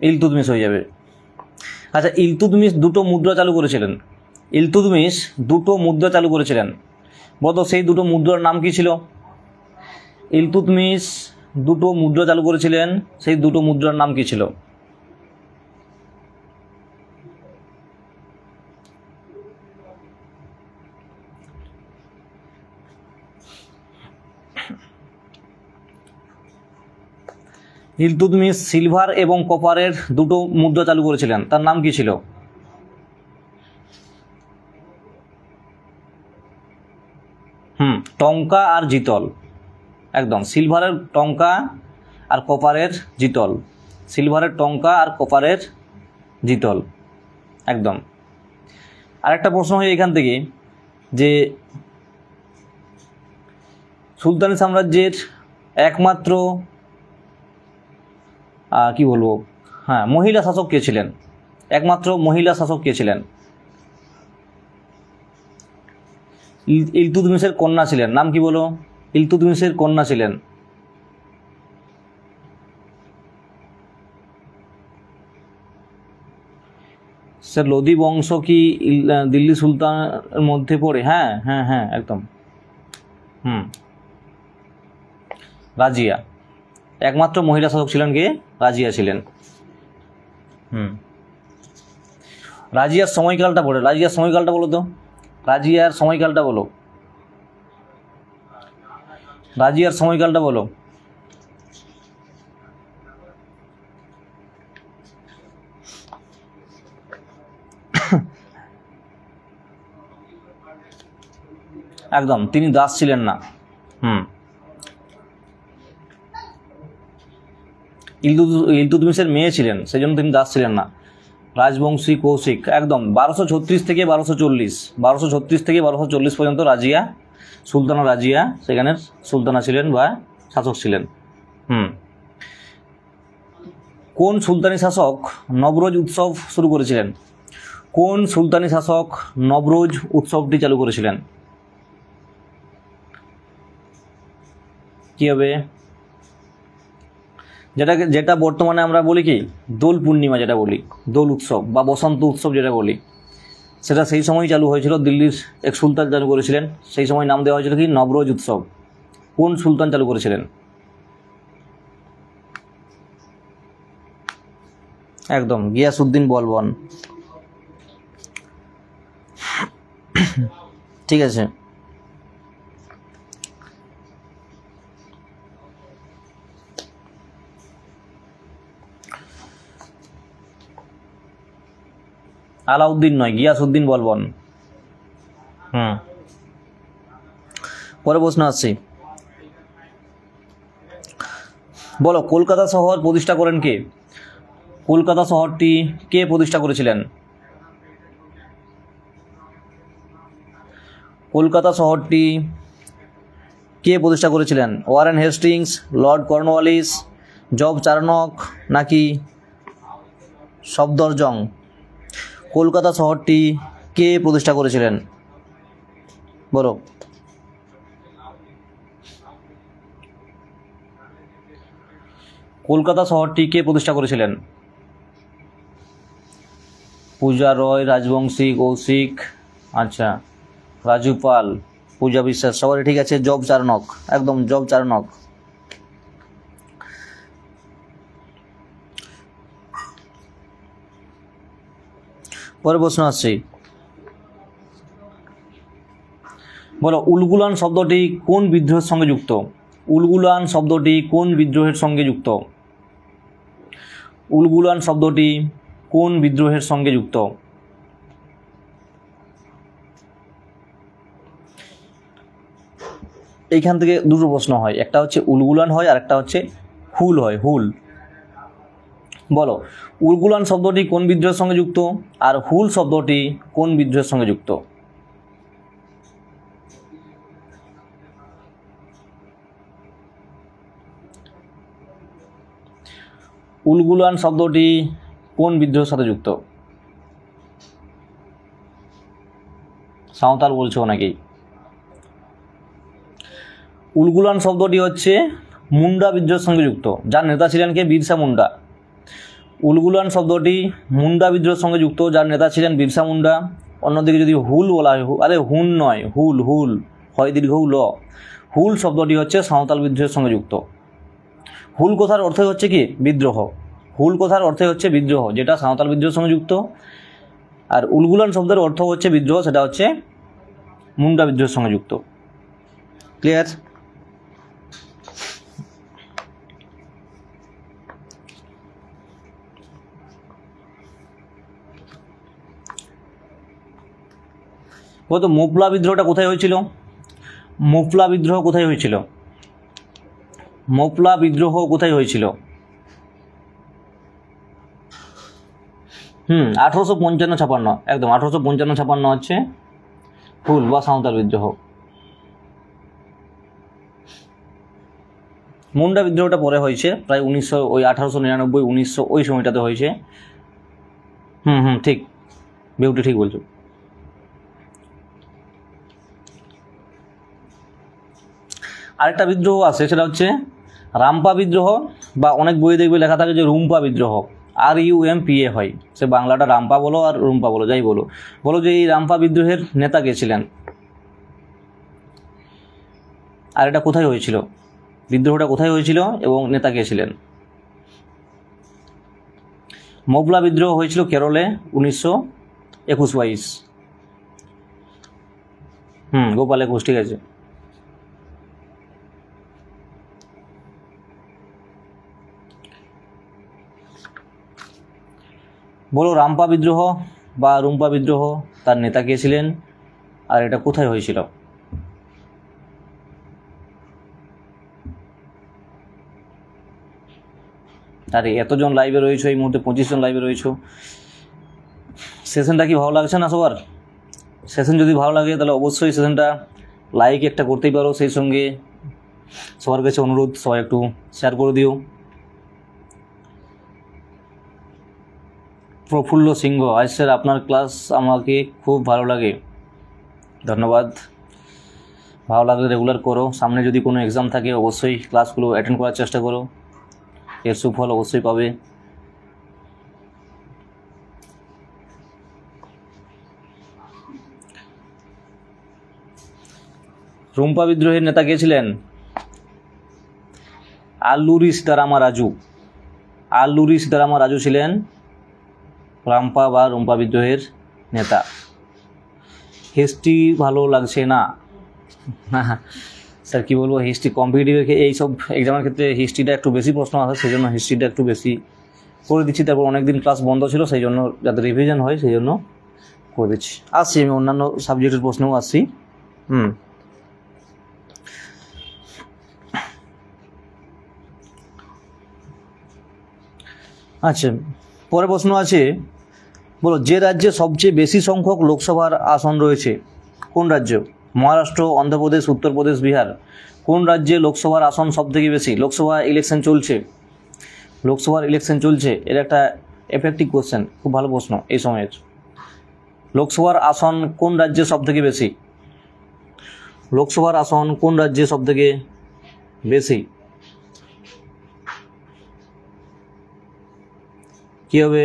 A: ইলতুৎমিশ হয়ে যাবে। আচ্ছা, ইলতুৎমিশ দুটো মুদ্রা চালু করেছিলেন, ইলতুৎমিশ দুটো মুদ্রা চালু করেছিলেন, বলো সেই দুটো মুদ্রার নাম কি ছিল? ইলতুৎমিশ দুটো মুদ্রা চালু করেছিলেন, সেই দুটো মুদ্রার নাম কি ছিল? ইলতুৎমিশ সিলভার এবং কপারের দুটো মুদ্রা চালু করেছিলেন, তার নাম কি ছিল? টঙ্কা আর জিতল, একদম সিলভারের টঙ্কা আর কপারের জিতল, সিলভারের টঙ্কা আর কপারের জিতল, একদম। আরেকটা প্রশ্ন হয় এখান থেকে যে সুলতানি সাম্রাজ্যের একমাত্র কি বলবো, হ্যাঁ, মহিলা শাসক কে ছিলেন? একমাত্র মহিলা শাসক কে ছিলেন? ইলতুৎমিশের কন্যা ছিলেন, নাম কি বলো? ইলতুৎমিশের কন্যা ছিলেন। স্যার লোদি বংশ কি দিল্লি সুলতানের মধ্যে পড়ে? হ্যাঁ হ্যাঁ হ্যাঁ, একদম। রাজিয়া, একমাত্র মহিলা শাসক ছিলেন কে? রাজিয়া ছিলেন। রাজিয়ার সময়কালটা বলো, রাজিয়ার সময়কালটা বলো তো, রাজিয়ার সময়কালটা বলো, রাজিয়ার সময়কালটা বলো। একদম, তিনি দাস ছিলেন না। ইলতুৎমিশের মেয়ে ছিলেন, সেই জন্য তিনি দাস ছিলেন না। রাজবংশী কৌশিক, একদম 1236 থেকে 1240, 1236 থেকে 1240 পর্যন্ত রাজিয়া, সুলতানা রাজিয়া সেখানের সুলতানা ছিলেন বা শাসক ছিলেন। কোন সুলতানি শাসক নবরোজ উৎসব শুরু করেছিলেন? কোন সুলতানি শাসক নবরোজ উৎসবটি চালু করেছিলেন? কি হবে? যেটা বর্তমানে আমরা বলি কি দোল পূর্ণিমা, যেটা বলি দোল উৎসব বা বসন্ত উৎসব যেটা বলি, সেটা সেই সময়ই চালু হয়েছিল, দিল্লির এক সুলতান চালু করেছিলেন, সেই সময় নাম দেওয়া হয়েছিল কি নবরোজ উৎসব। কোন সুলতান চালু করেছিলেন? একদম গিয়াসউদ্দিন বলবন। ঠিক আছে, আলাউদ্দিন নয়, গিয়াসউদ্দিন বলবন। পরে প্রশ্ন আসছি, বলো কলকাতা শহর প্রতিষ্ঠা করেন কে? কলকাতা শহরটি কে প্রতিষ্ঠা করেছিলেন? কলকাতা শহরটি কে প্রতিষ্ঠা করেছিলেন? Warren Hastings, Lord Cornwallis, job Charnock নাকি সফদরজং? কলকাতা শহরটি কে প্রতিষ্ঠা করেছিলেন বলো? কলকাতা শহরটি কে প্রতিষ্ঠা করেছিলেন? পূজা রয়, রাজবংশী, কৌশিক, আচ্ছা রাজু পাল, পূজা বিশ্বাস, সবারই ঠিক আছে। জব চার্নক, একদম জব চার্নক। পরে প্রশ্ন আসছে, বলো উলগুলান শব্দটি কোন বিদ্রোহের সঙ্গে যুক্ত? উলগুলান শব্দটি কোন বিদ্রোহের সঙ্গে যুক্ত? উলগুলান শব্দটি কোন বিদ্রোহের সঙ্গে যুক্ত? এইখান থেকে দুটো প্রশ্ন হয়, একটা হচ্ছে উলগুলান হয় আর একটা হচ্ছে হুল হয়। হুল, বলো উলগুলান শব্দটি কোন বিদ্রোহের সঙ্গে যুক্ত আর হুল শব্দটি কোন বিদ্রোহের সঙ্গে যুক্ত? উলগুলান শব্দটি কোন বিদ্রোহের সাথে যুক্ত? সাঁওতাল বলছো নাকি? উলগুলান শব্দটি হচ্ছে মুন্ডা বিদ্রোহের সঙ্গে যুক্ত, যার নেতা ছিলেন কে? বিরসা মুন্ডা। উলগুলান শব্দটি মুন্ডা বিদ্রোহের সঙ্গে যুক্ত, যার নেতা ছিলেন বিরসা মুন্ডা। অন্যদিকে যদি হুল বলা হয়, আরে হুন নয়, হুল, হুল হয় দীর্ঘ ল, হুল শব্দটি হচ্ছে সাঁওতাল বিদ্রোহের সঙ্গে যুক্ত। হুল কথার অর্থ হচ্ছে কি? বিদ্রোহ। হুল কথার অর্থে হচ্ছে বিদ্রোহ, যেটা সাঁওতাল বিদ্রোহের সঙ্গে যুক্ত। আর উলগুলান শব্দের অর্থ হচ্ছে বিদ্রোহ, সেটা হচ্ছে মুন্ডা বিদ্রোহের সঙ্গে যুক্ত। ক্লিয়ার? বলতো মোপলা বিদ্রোহটা কোথায় হয়েছিল? মোপলা বিদ্রোহ কোথায় হয়েছিল? মোপলা বিদ্রোহ কোথায় হয়েছিল? 1855-56, একদম 1855-56 হচ্ছে হুল বা সাঁওতাল বিদ্রোহ। মুন্ডা বিদ্রোহটা পরে হয়েছে প্রায় 1899-1900 ওই সময়টাতে হয়েছে। ঠিক, বিউটি ঠিক বলছো। আরেকটা বিদ্রোহ আছে, সেটা হচ্ছে রামপা বিদ্রোহ, বা অনেক বই দেখবে লেখা থাকে যে রুম্পা বিদ্রোহ, RUMPA হয়, সে বাংলাটা রামপা বলো আর রুম্পা বলো, যাই বলো। বলো যে এই রামপা বিদ্রোহের নেতা কে ছিলেন আর এটা কোথায় হয়েছিল? বিদ্রোহটা কোথায় হয়েছিল এবং নেতা কে ছিলেন? মোপলা বিদ্রোহ হয়েছিল কেরলে 1921-22। গোপাল একুশ, ঠিক আছে। বলো রামপা বিদ্রোহ বা রুম্পা বিদ্রোহ, তার নেতা কে ছিলেন আর এটা কোথায় হয়েছিল? আরে এতজন লাইভে রয়েছো, এই মুহূর্তে 25 জন লাইভে রয়েছো। সেশনটা কি ভালো লাগছে না সবার? সেশন যদি ভালো লাগে তাহলে অবশ্যই সেশনটা লাইক একটা করতেই পারো, সেই সঙ্গে সবার কাছে অনুরোধ সবাই একটু শেয়ার করে দিও। প্রফুল্ল সিংহ, আজ স্যার আপনার ক্লাস আমাকে খুব ভালো লাগে। ধন্যবাদ। ভালো লাগলে রেগুলার করো, সামনে যদি কোনো এক্সাম থাকে অবশ্যই ক্লাসগুলো অ্যাটেন্ড করার চেষ্টা করো, এর সুফল অবশ্যই পাবে। রুম্পা বিদ্রোহের নেতা কে ছিলেন? আল্লুরি সীতারামা রাজু। আল্লুরি সীতারামা রাজু ছিলেন রামপা বা রুম্পা বিদ্রোহের নেতা। হিস্ট্রি ভালো লাগছে না? স্যার কী বলবো, হিস্ট্রি কম্পিটিটিভ এইসব এক্সামের ক্ষেত্রে হিস্ট্রিটা একটু বেশি প্রশ্ন আসে, সেই জন্য হিস্ট্রিটা একটু বেশি করে দিচ্ছি। তারপর অনেকদিন ক্লাস বন্ধ ছিল, সেই জন্য যাতে রিভিশন হয় সেই জন্য করে দিচ্ছি। আসছি আমি অন্যান্য সাবজেক্টের প্রশ্নেও আসছি। আচ্ছা, পরে প্রশ্ন আছে, বলো যে রাজ্যে সবচেয়ে বেশি সংখ্যক লোকসভার আসন রয়েছে কোন রাজ্য? মহারাষ্ট্র, অন্ধ্রপ্রদেশ, উত্তরপ্রদেশ, বিহার। কোন রাজ্যে লোকসভার আসন সবথেকে বেশি? লোকসভা ইলেকশন চলছে, এর একটা এফেক্টিভ কোশ্চেন, খুব ভালো প্রশ্ন এই সময়ের। লোকসভার আসন কোন রাজ্যে সবথেকে বেশি? লোকসভার আসন কোন রাজ্যে সবথেকে বেশি? কী হবে?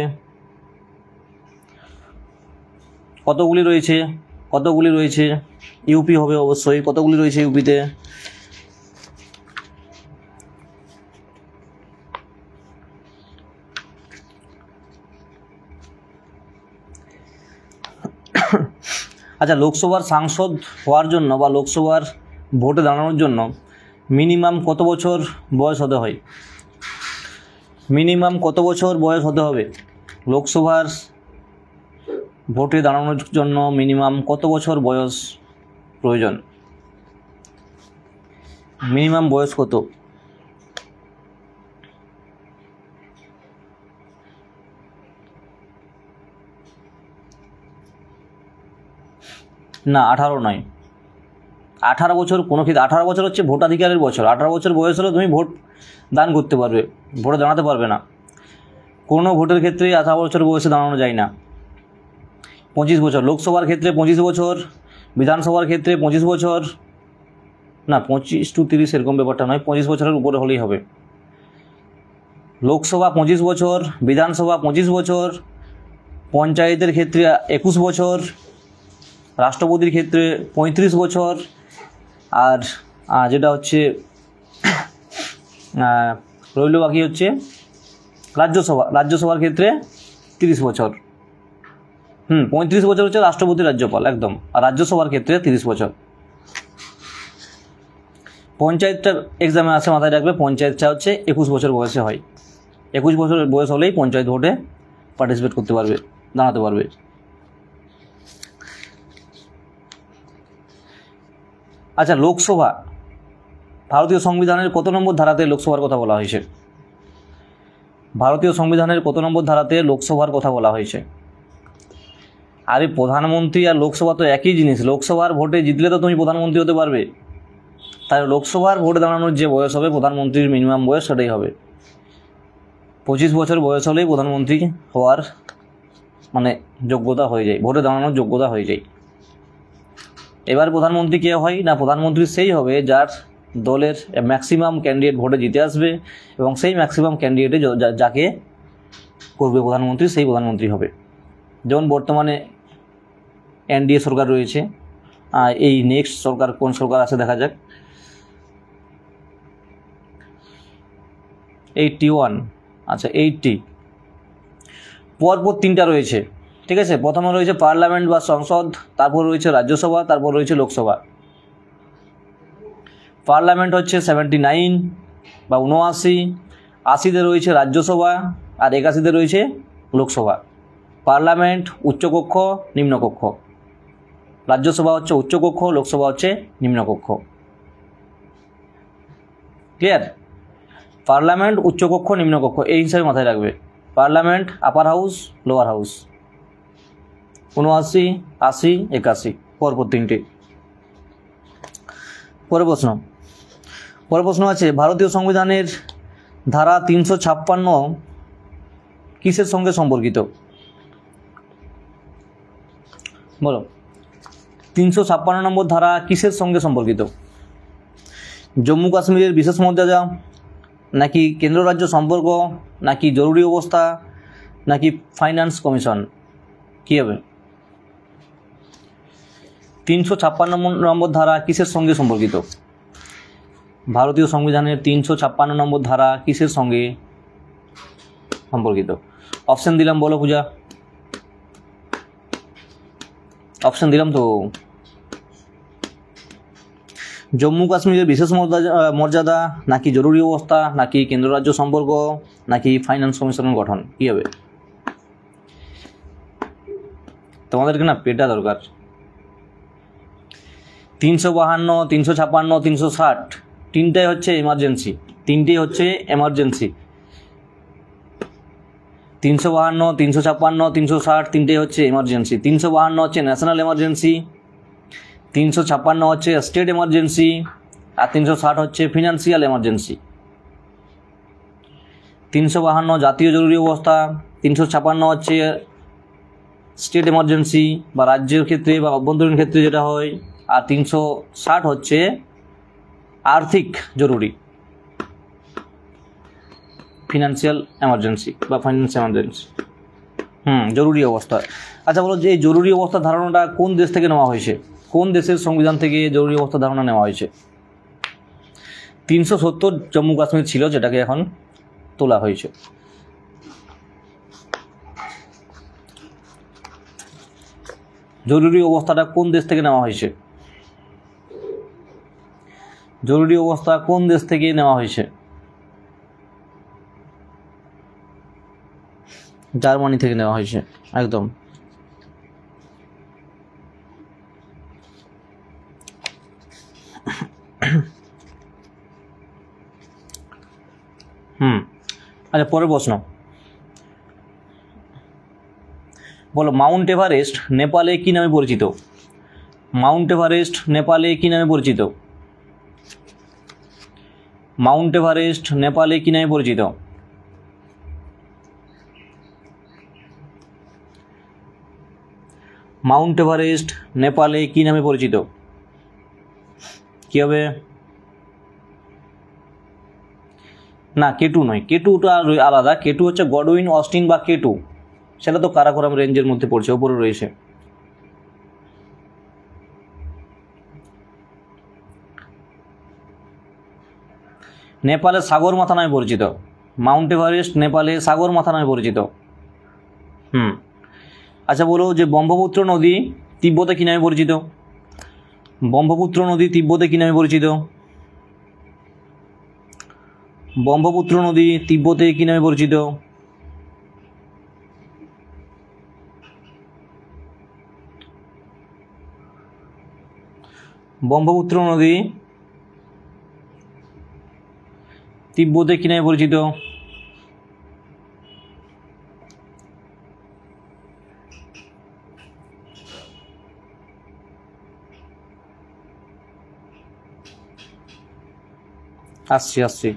A: কতগুলি রয়েছে? ইউপি হবে অবশ্যই। কতগুলি রয়েছে ইউপিতে? আচ্ছা, লোকসভার সাংসদ হওয়ার জন্য বা লোকসভার ভোটে দাঁড়ানোর জন্য মিনিমাম কত বছর বয়স হতে হয়? মিনিমাম কত বছর বয়স হতে হবে? লোকসভার ভোটে দাঁড়ানোর জন্য মিনিমাম কত বছর বয়স প্রয়োজন? মিনিমাম বয়স কত? না 18 নয়, 18 বছর কোনো ক্ষেত্রে 18 বছর হচ্ছে ভোটাধিকারের বছর। 18 বছর বয়স হলে তুমি ভোট দান করতে পারবে, ভোটে দাঁড়াতে পারবে না। কোনো ভোটের ক্ষেত্রে 18 বছর বয়সে দাঁড়ানো যায় না। 25 বছর, লোকসভার ক্ষেত্রে 25 বছর, বিধানসভার ক্ষেত্রে 25 বছর, না 25 to 30 এরকম ব্যাপারটা নয়, 25 বছরের উপরে হলেই হবে। লোকসভা 25 বছর, বিধানসভা 25 বছর, পঞ্চায়েতের ক্ষেত্রে 21 বছর, রাষ্ট্রপতির ক্ষেত্রে 35 বছর, আর যেটা হচ্ছে রইল বাকি হচ্ছে রাজ্যসভার ক্ষেত্রে 30 বছর। 35 বছর হচ্ছে রাষ্ট্রপতি রাজ্যপাল একদম, আর রাজ্যসভার ক্ষেত্রে 30 বছর। পঞ্চায়েতটা এক্সামে আসে, মাথায় রাখবে, পঞ্চায়েতটা হচ্ছে 21 বছর বয়সে হয়। 21 বছর বয়স হলেই পঞ্চায়েত ভোটে পার্টিসিপেট করতে পারবে, দাঁড়াতে পারবে। আচ্ছা, লোকসভা, ভারতীয় সংবিধানের কত নম্বর ধারাতে লোকসভার কথা বলা হয়েছে? ভারতীয় সংবিধানের কত নম্বর ধারাতে লোকসভার কথা বলা হয়েছে? আরে প্রধানমন্ত্রী আর লোকসভা তো একই জিনিস। লোকসভার ভোটে জিতলে তো তুমি প্রধানমন্ত্রী হতে পারবে, তাই লোকসভার ভোটে দাঁড়ানোর যে বয়স হবে প্রধানমন্ত্রীর মিনিমাম বয়স সেটাই হবে। 25 বছর বয়স হলেই প্রধানমন্ত্রী হওয়ার মানে যোগ্যতা হয়ে যায়, ভোটে দাঁড়ানোর যোগ্যতা হয়ে যায়। এবার প্রধানমন্ত্রী কে হয় না, প্রধানমন্ত্রী সেই হবে যার দলের ম্যাক্সিমাম ক্যান্ডিডেট ভোটে জিতে আসবে, এবং সেই ম্যাক্সিমাম ক্যান্ডিডেটে যাকে করবে প্রধানমন্ত্রী সেই প্রধানমন্ত্রী হবে। যেমন বর্তমানে এনডিএ সরকার রয়েছে, এই নেক্সট সরকার কোন সরকার আছে দেখা যাক। 81, আচ্ছা 80, পরপর 3টা রয়েছে, ঠিক আছে। প্রথমে রয়েছে পার্লামেন্ট বা সংসদ, তারপর রয়েছে রাজ্যসভা, তারপর রয়েছে লোকসভা। পার্লামেন্ট হচ্ছে 79 বা 79, 80তে রয়েছে রাজ্যসভা, আর 81তে রয়েছে লোকসভা। পার্লামেন্ট উচ্চকক্ষ, নিম্নকক্ষ, রাজ্যসভা হচ্ছে উচ্চকক্ষ, লোকসভা হচ্ছে নিম্নকক্ষ। ক্লিয়ার? পার্লামেন্ট উচ্চকক্ষ, নিম্নকক্ষ এই হিসাবে মাথায় রাখবে। পার্লামেন্ট আপার হাউস, লোয়ার হাউস। 79, 80, 81, পরপর 3টে। পরের প্রশ্ন আছে, ভারতীয় সংবিধানের ধারা 356 কিসের সঙ্গে সম্পর্কিত? বলো, 356 নম্বর ধারা কিসের সঙ্গে সম্পর্কিত? জম্মু কাশ্মীরের বিশেষ মর্যাদা, নাকি কেন্দ্র রাজ্য সম্পর্ক, নাকি জরুরি অবস্থা, নাকি ফাইন্যান্স কমিশন? কী হবে? 356 নম্বর ধারা কিসের সঙ্গে সম্পর্কিত? ভারতীয় সংবিধানের 356 নম্বর ধারা কিসের সঙ্গে সম্পর্কিত? অপশন দিলাম, বলো পূজা। অপশন দিলাম তো, জম্মু কাশ্মীরের বিশেষ মর্যাদা, নাকি জরুরি অবস্থা, নাকি কেন্দ্র রাজ্য সম্পর্ক, নাকি ফাইন্যান্স কমিশনের গঠন? কী হবে? তোমাদেরকে না পেটা দরকার। 352, 356, 360 তিনটাই হচ্ছে এমার্জেন্সি, 352, 356, 360 তিনটেই হচ্ছে এমার্জেন্সি। 352 হচ্ছে ন্যাশনাল এমার্জেন্সি, 356 হচ্ছে স্টেট এমার্জেন্সি, আর 360 হচ্ছে ফিনান্সিয়াল এমার্জেন্সি। 352 জাতীয় জরুরি অবস্থা, 356 হচ্ছে স্টেট এমার্জেন্সি বা রাজ্যের ক্ষেত্রে বা অভ্যন্তরীণ ক্ষেত্রে যেটা হয়, আর 360 হচ্ছে আর্থিক জরুরি, ফিনান্সিয়াল এমার্জেন্সি বা ফাইন্যান্স এমার্জেন্সি, জরুরি অবস্থা। আচ্ছা বলো, যে এই জরুরি অবস্থার ধারণাটা কোন দেশ থেকে নেওয়া হয়েছে? কোন দেশের সংবিধান থেকে জরুরি অবস্থার ধারণা নেওয়া হয়েছে? 370 জম্মু কাশ্মীর ছিল, যেটাকে এখন তোলা হয়েছে। জরুরি অবস্থাটা কোন দেশ থেকে নেওয়া হয়েছে? জরুরি অবস্থা কোন দেশ থেকে নেওয়া হয়েছে? জার্মানি থেকে নেওয়া হয়েছে, একদম। আচ্ছা, পরের প্রশ্ন, বলো মাউন্ট এভারেস্ট নেপালে কি নামে পরিচিত? মাউন্ট এভারেস্ট নেপালে কী নামে পরিচিত? মাউন্ট এভারেস্ট নেপালে কী নামে পরিচিত? মাউন্ট এভারেস্ট নেপালে কী নামে পরিচিত? কী হবে? না, কেটু নয়, কেটুটা আলাদা। কেটু হচ্ছে গডউইন অস্টিন বা কেটু, সেটা তো কারাকোরাম রেঞ্জের মধ্যে পড়ছে, ওপরে রয়েছে। নেপালে সাগর মাথা নামে পরিচিত। মাউন্ট এভারেস্ট নেপালে সাগর মাথা নামে পরিচিত। আচ্ছা বলো যে ব্রহ্মপুত্র নদী তিব্বতে কী নামে পরিচিত? ব্রহ্মপুত্র নদী তিব্বতে কী নামে পরিচিত? ব্রহ্মপুত্র নদী তিব্বতে কী নামে পরিচিত? ব্রহ্মপুত্র নদী তিব্বতে কী নামে পরিচিত? আসছি।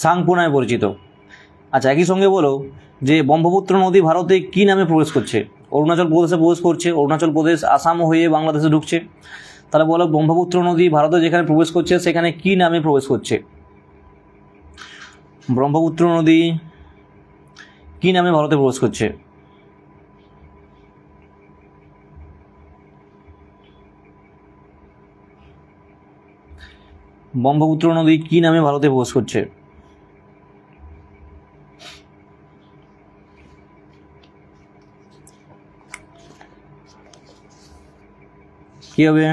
A: সাংপো নামে পরিচিত। আচ্ছা, একই সঙ্গে বলো যে ব্রহ্মপুত্র নদী ভারতে কী নামে প্রবেশ করছে? অরুণাচল প্রদেশে প্রবেশ করছে, অরুণাচল প্রদেশ আসাম হয়ে বাংলাদেশে ঢুকছে। তাহলে বলো ব্রহ্মপুত্র নদী ভারতে যেখানে প্রবেশ করছে সেখানে কী নামে প্রবেশ করছে? ব্রহ্মপুত্র নদী কী নামে ভারতে প্রবেশ করছে? ব্রহ্মপুত্র নদী কী নামে ভারতে প্রবেশ করছে? কী হবে?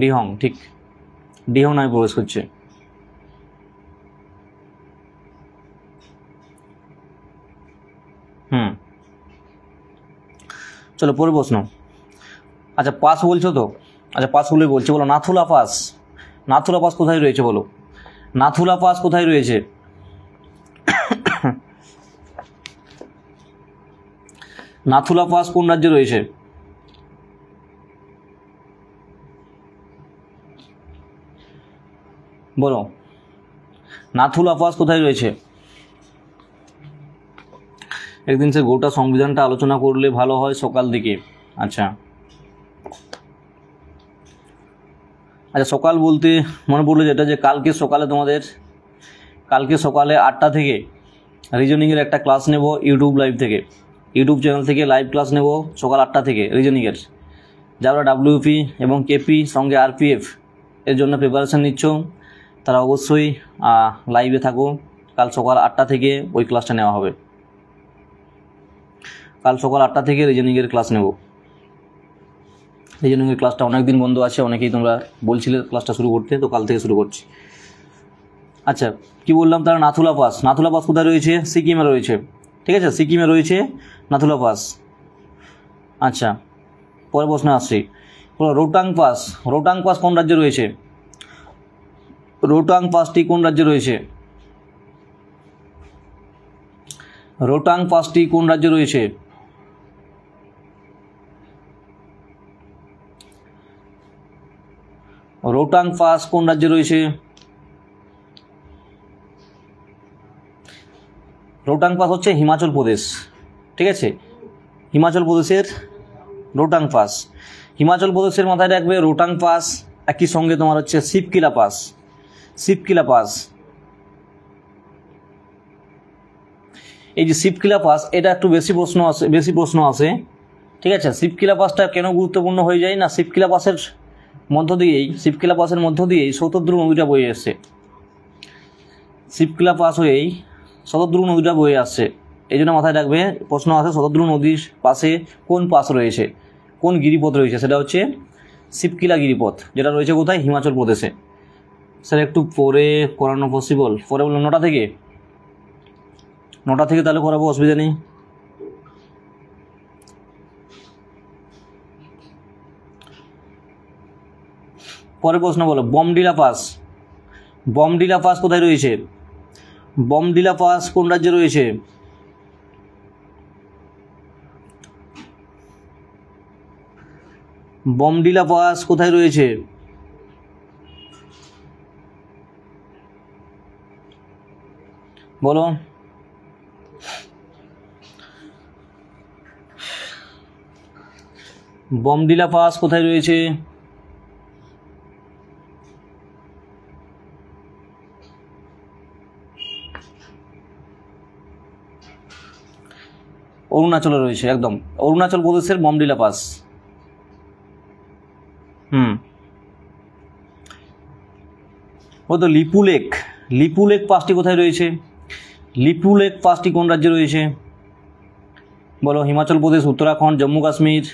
A: ডিহং, ঠিক, ডিহং নামে প্রবেশ করছে। চলো পরে প্রশ্ন। আচ্ছা পাস বলছো তো, আচ্ছা পাসগুলোই বলছে, বলো নাথুলা পাস। নাথুলা পাস কোথায় রয়েছে বলো? নাথুলা পাস কোথায় রয়েছে? নাথুলা পাস কোন রাজ্যে রয়েছে? বলো নাথুলা পাস কোথায় রয়েছে? একদিন সে গোটা সংবিধানটা আলোচনা করলে ভালো হয় সকাল দিকে। আচ্ছা সকাল বলতে মনে পড়লো যেটা, যে কালকে সকালে 8টা থেকে রিজনিংয়ের একটা ক্লাস নেব ইউটিউব লাইভ থেকে, ইউটিউব চ্যানেল থেকে লাইভ ক্লাস নেব সকাল 8টা থেকে রিজনিংয়ের। যারা ডাব্লিউপি এবং কেপি সঙ্গে আরপিএফ এর জন্য প্রিপারেশান নিচ্ছ তারা অবশ্যই লাইভে থাকো। কাল সকাল 8টা থেকে ওই ক্লাসটা নেওয়া হবে। কাল সকাল 8টা থেকে রিজনিংয়ের ক্লাস নেব। রিজনিংয়ের ক্লাসটা অনেক দিন বন্ধ আছে, অনেকেই তোমরা বলছিলে ক্লাসটা শুরু করতে, তো কাল থেকে শুরু করছি। আচ্ছা কি বললাম, তারা নাথুলা পাস। নাথুলা পাস কোথায় রয়েছে? সিকিমে রয়েছে। ঠিক আছে, সিকিমে রয়েছে নাথুলা পাস। আচ্ছা পরের প্রশ্নে আসছি। রোটাং পাস। রোটাং পাস কোন রাজ্যে রয়েছে? রোটাং পাসটি কোন রাজ্যে রয়েছে? রোটাং পাসটি কোন রাজ্যে রয়েছে? রোটাং পাস কোন রাজ্যে রয়েছে? রোটাং পাস হচ্ছে হিমাচল প্রদেশ। ঠিক আছে, হিমাচল প্রদেশের রোটাং পাস। হিমাচল প্রদেশের মাথায় রাখবে রোটাং পাস, একই সঙ্গে তোমার হচ্ছে শিবকিলা পাস। শিবকিলা পাস, এই যে শিবকিলা পাস, এটা একটু বেশি প্রশ্ন আসে। ঠিক আছে, শিবকিলা পাসটা কেন গুরুত্বপূর্ণ হয়ে যায় না, শিবকিলা পাসের মধ্য দিয়েই শতদ্রু নদীটা বয়ে এসছে। শিবকিলা পাস হয়েই শতদ্রু নদীটা বয়ে আসছে, এই জন্য মাথায় রাখবে প্রশ্ন আসে শতদ্রু নদীর পাশে কোন পাস রয়েছে, কোন গিরিপথ রয়েছে, সেটা হচ্ছে শিবকিলা গিরিপথ, যেটা রয়েছে কোথায়? হিমাচল প্রদেশে। স্যার একটু পরে করানো পসিবল? পরে বললাম 9টা থেকে। 9টা থেকে তাহলে করাবো, অসুবিধা নেই। পরের প্রশ্ন বলো, বমডিলা পাস। বমডিলা পাস কোথায় রয়েছে? বমডিলা পাস কোন রাজ্যে রয়েছে? বমডিলা পাস কোথায় রয়েছে? বলো। বমডিলা পাস কোথায় রয়েছে? অরুণাচলে রয়েছে, একদম অরুণাচল প্রদেশের বমডিলা পাস। ও তো লিপু লেক। লিপু লেক পাসটি কোথায় রয়েছে? লিপু লেক পাসটি কোন রাজ্যে রয়েছে? বলো, হিমাচল প্রদেশ, উত্তরাখণ্ড, জম্মু কাশ্মীর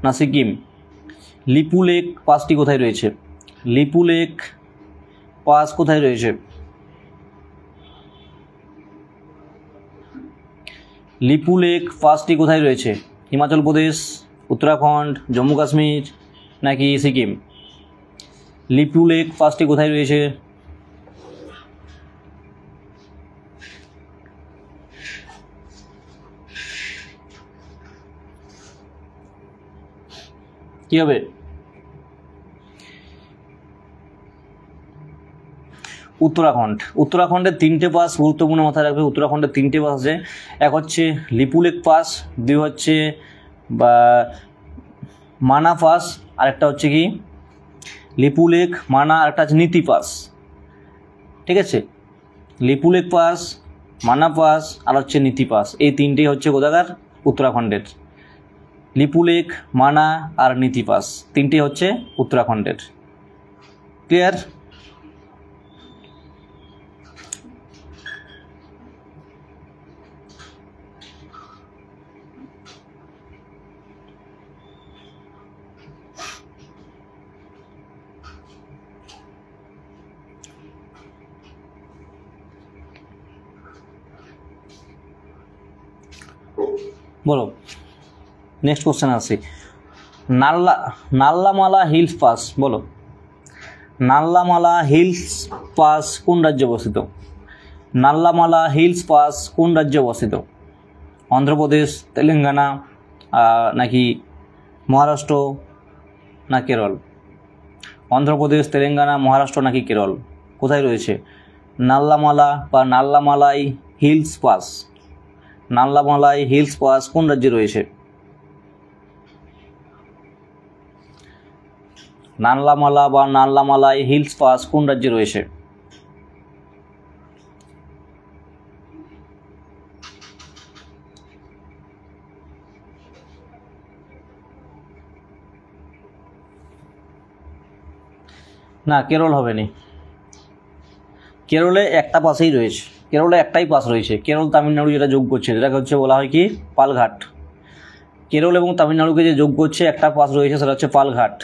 A: না সিকিম? লিপু লেক পাসটি কোথায় রয়েছে? লিপু লেক পাস কোথায় রয়েছে? লিপু লেক পাসটি কোথায় রয়েছে? হিমাচল প্রদেশ, উত্তরাখণ্ড, জম্মু কাশ্মীর নাকি সিকিম? লিপু লেক পাসটি কোথায় রয়েছে? কি হবে? উত্তরাখণ্ড। উত্তরাখণ্ডের 3টে পাস গুরুত্বপূর্ণ মাথায় রাখবে। উত্তরাখণ্ডের 3টে পাস আছে, এক হচ্ছে লিপু লেক পাস, 2 হচ্ছে বা মানা পাস, আরেকটা হচ্ছে কি লিপু লেক, মানা, আরেকটা হচ্ছে নীতি পাস। ঠিক আছে, লিপু লেক পাস, মানা পাস আর হচ্ছে নীতি পাস, এই 3টেই হচ্ছে কোথাকার? উত্তরাখণ্ডের। লিপু লেক, মানা আর নীতি পাস 3টেই হচ্ছে উত্তরাখণ্ডের। ক্লিয়ার? বলো, নেক্সট কোশ্চেন আসি। নাল্লামালা হিলস পাস। বলো, নাল্লামালা হিলস পাস কোন রাজ্যে অবস্থিত? নাল্লামালা হিলস পাস কোন রাজ্যে অবস্থিত? অন্ধ্রপ্রদেশ, তেলেঙ্গানা নাকি মহারাষ্ট্র না কেরল? অন্ধ্রপ্রদেশ, তেলেঙ্গানা, মহারাষ্ট্র নাকি কেরল? কোথায় রয়েছে নাল্লামালা বা নাল্লামালাই হিলস পাস? নাল্লামালাই হিলস পাস কোন রাজ্যে রয়েছে? নাল্লামালা বা নাল্লামালাই হিলস পাস কোন রাজ্যে রয়েছে? না, কেরল হবে না। কেরলে একটা পাসেই রয়েছে, কেরলে একটাই পাস রয়েছে। কেরল তামিলনাড়ু যেটা যোগ করছে যেটাকে হচ্ছে বলা হয় কি পালঘাট। কেরল এবং তামিলনাড়ুকে যে যোগ করছে একটা পাস রয়েছে, সেটা হচ্ছে পালঘাট।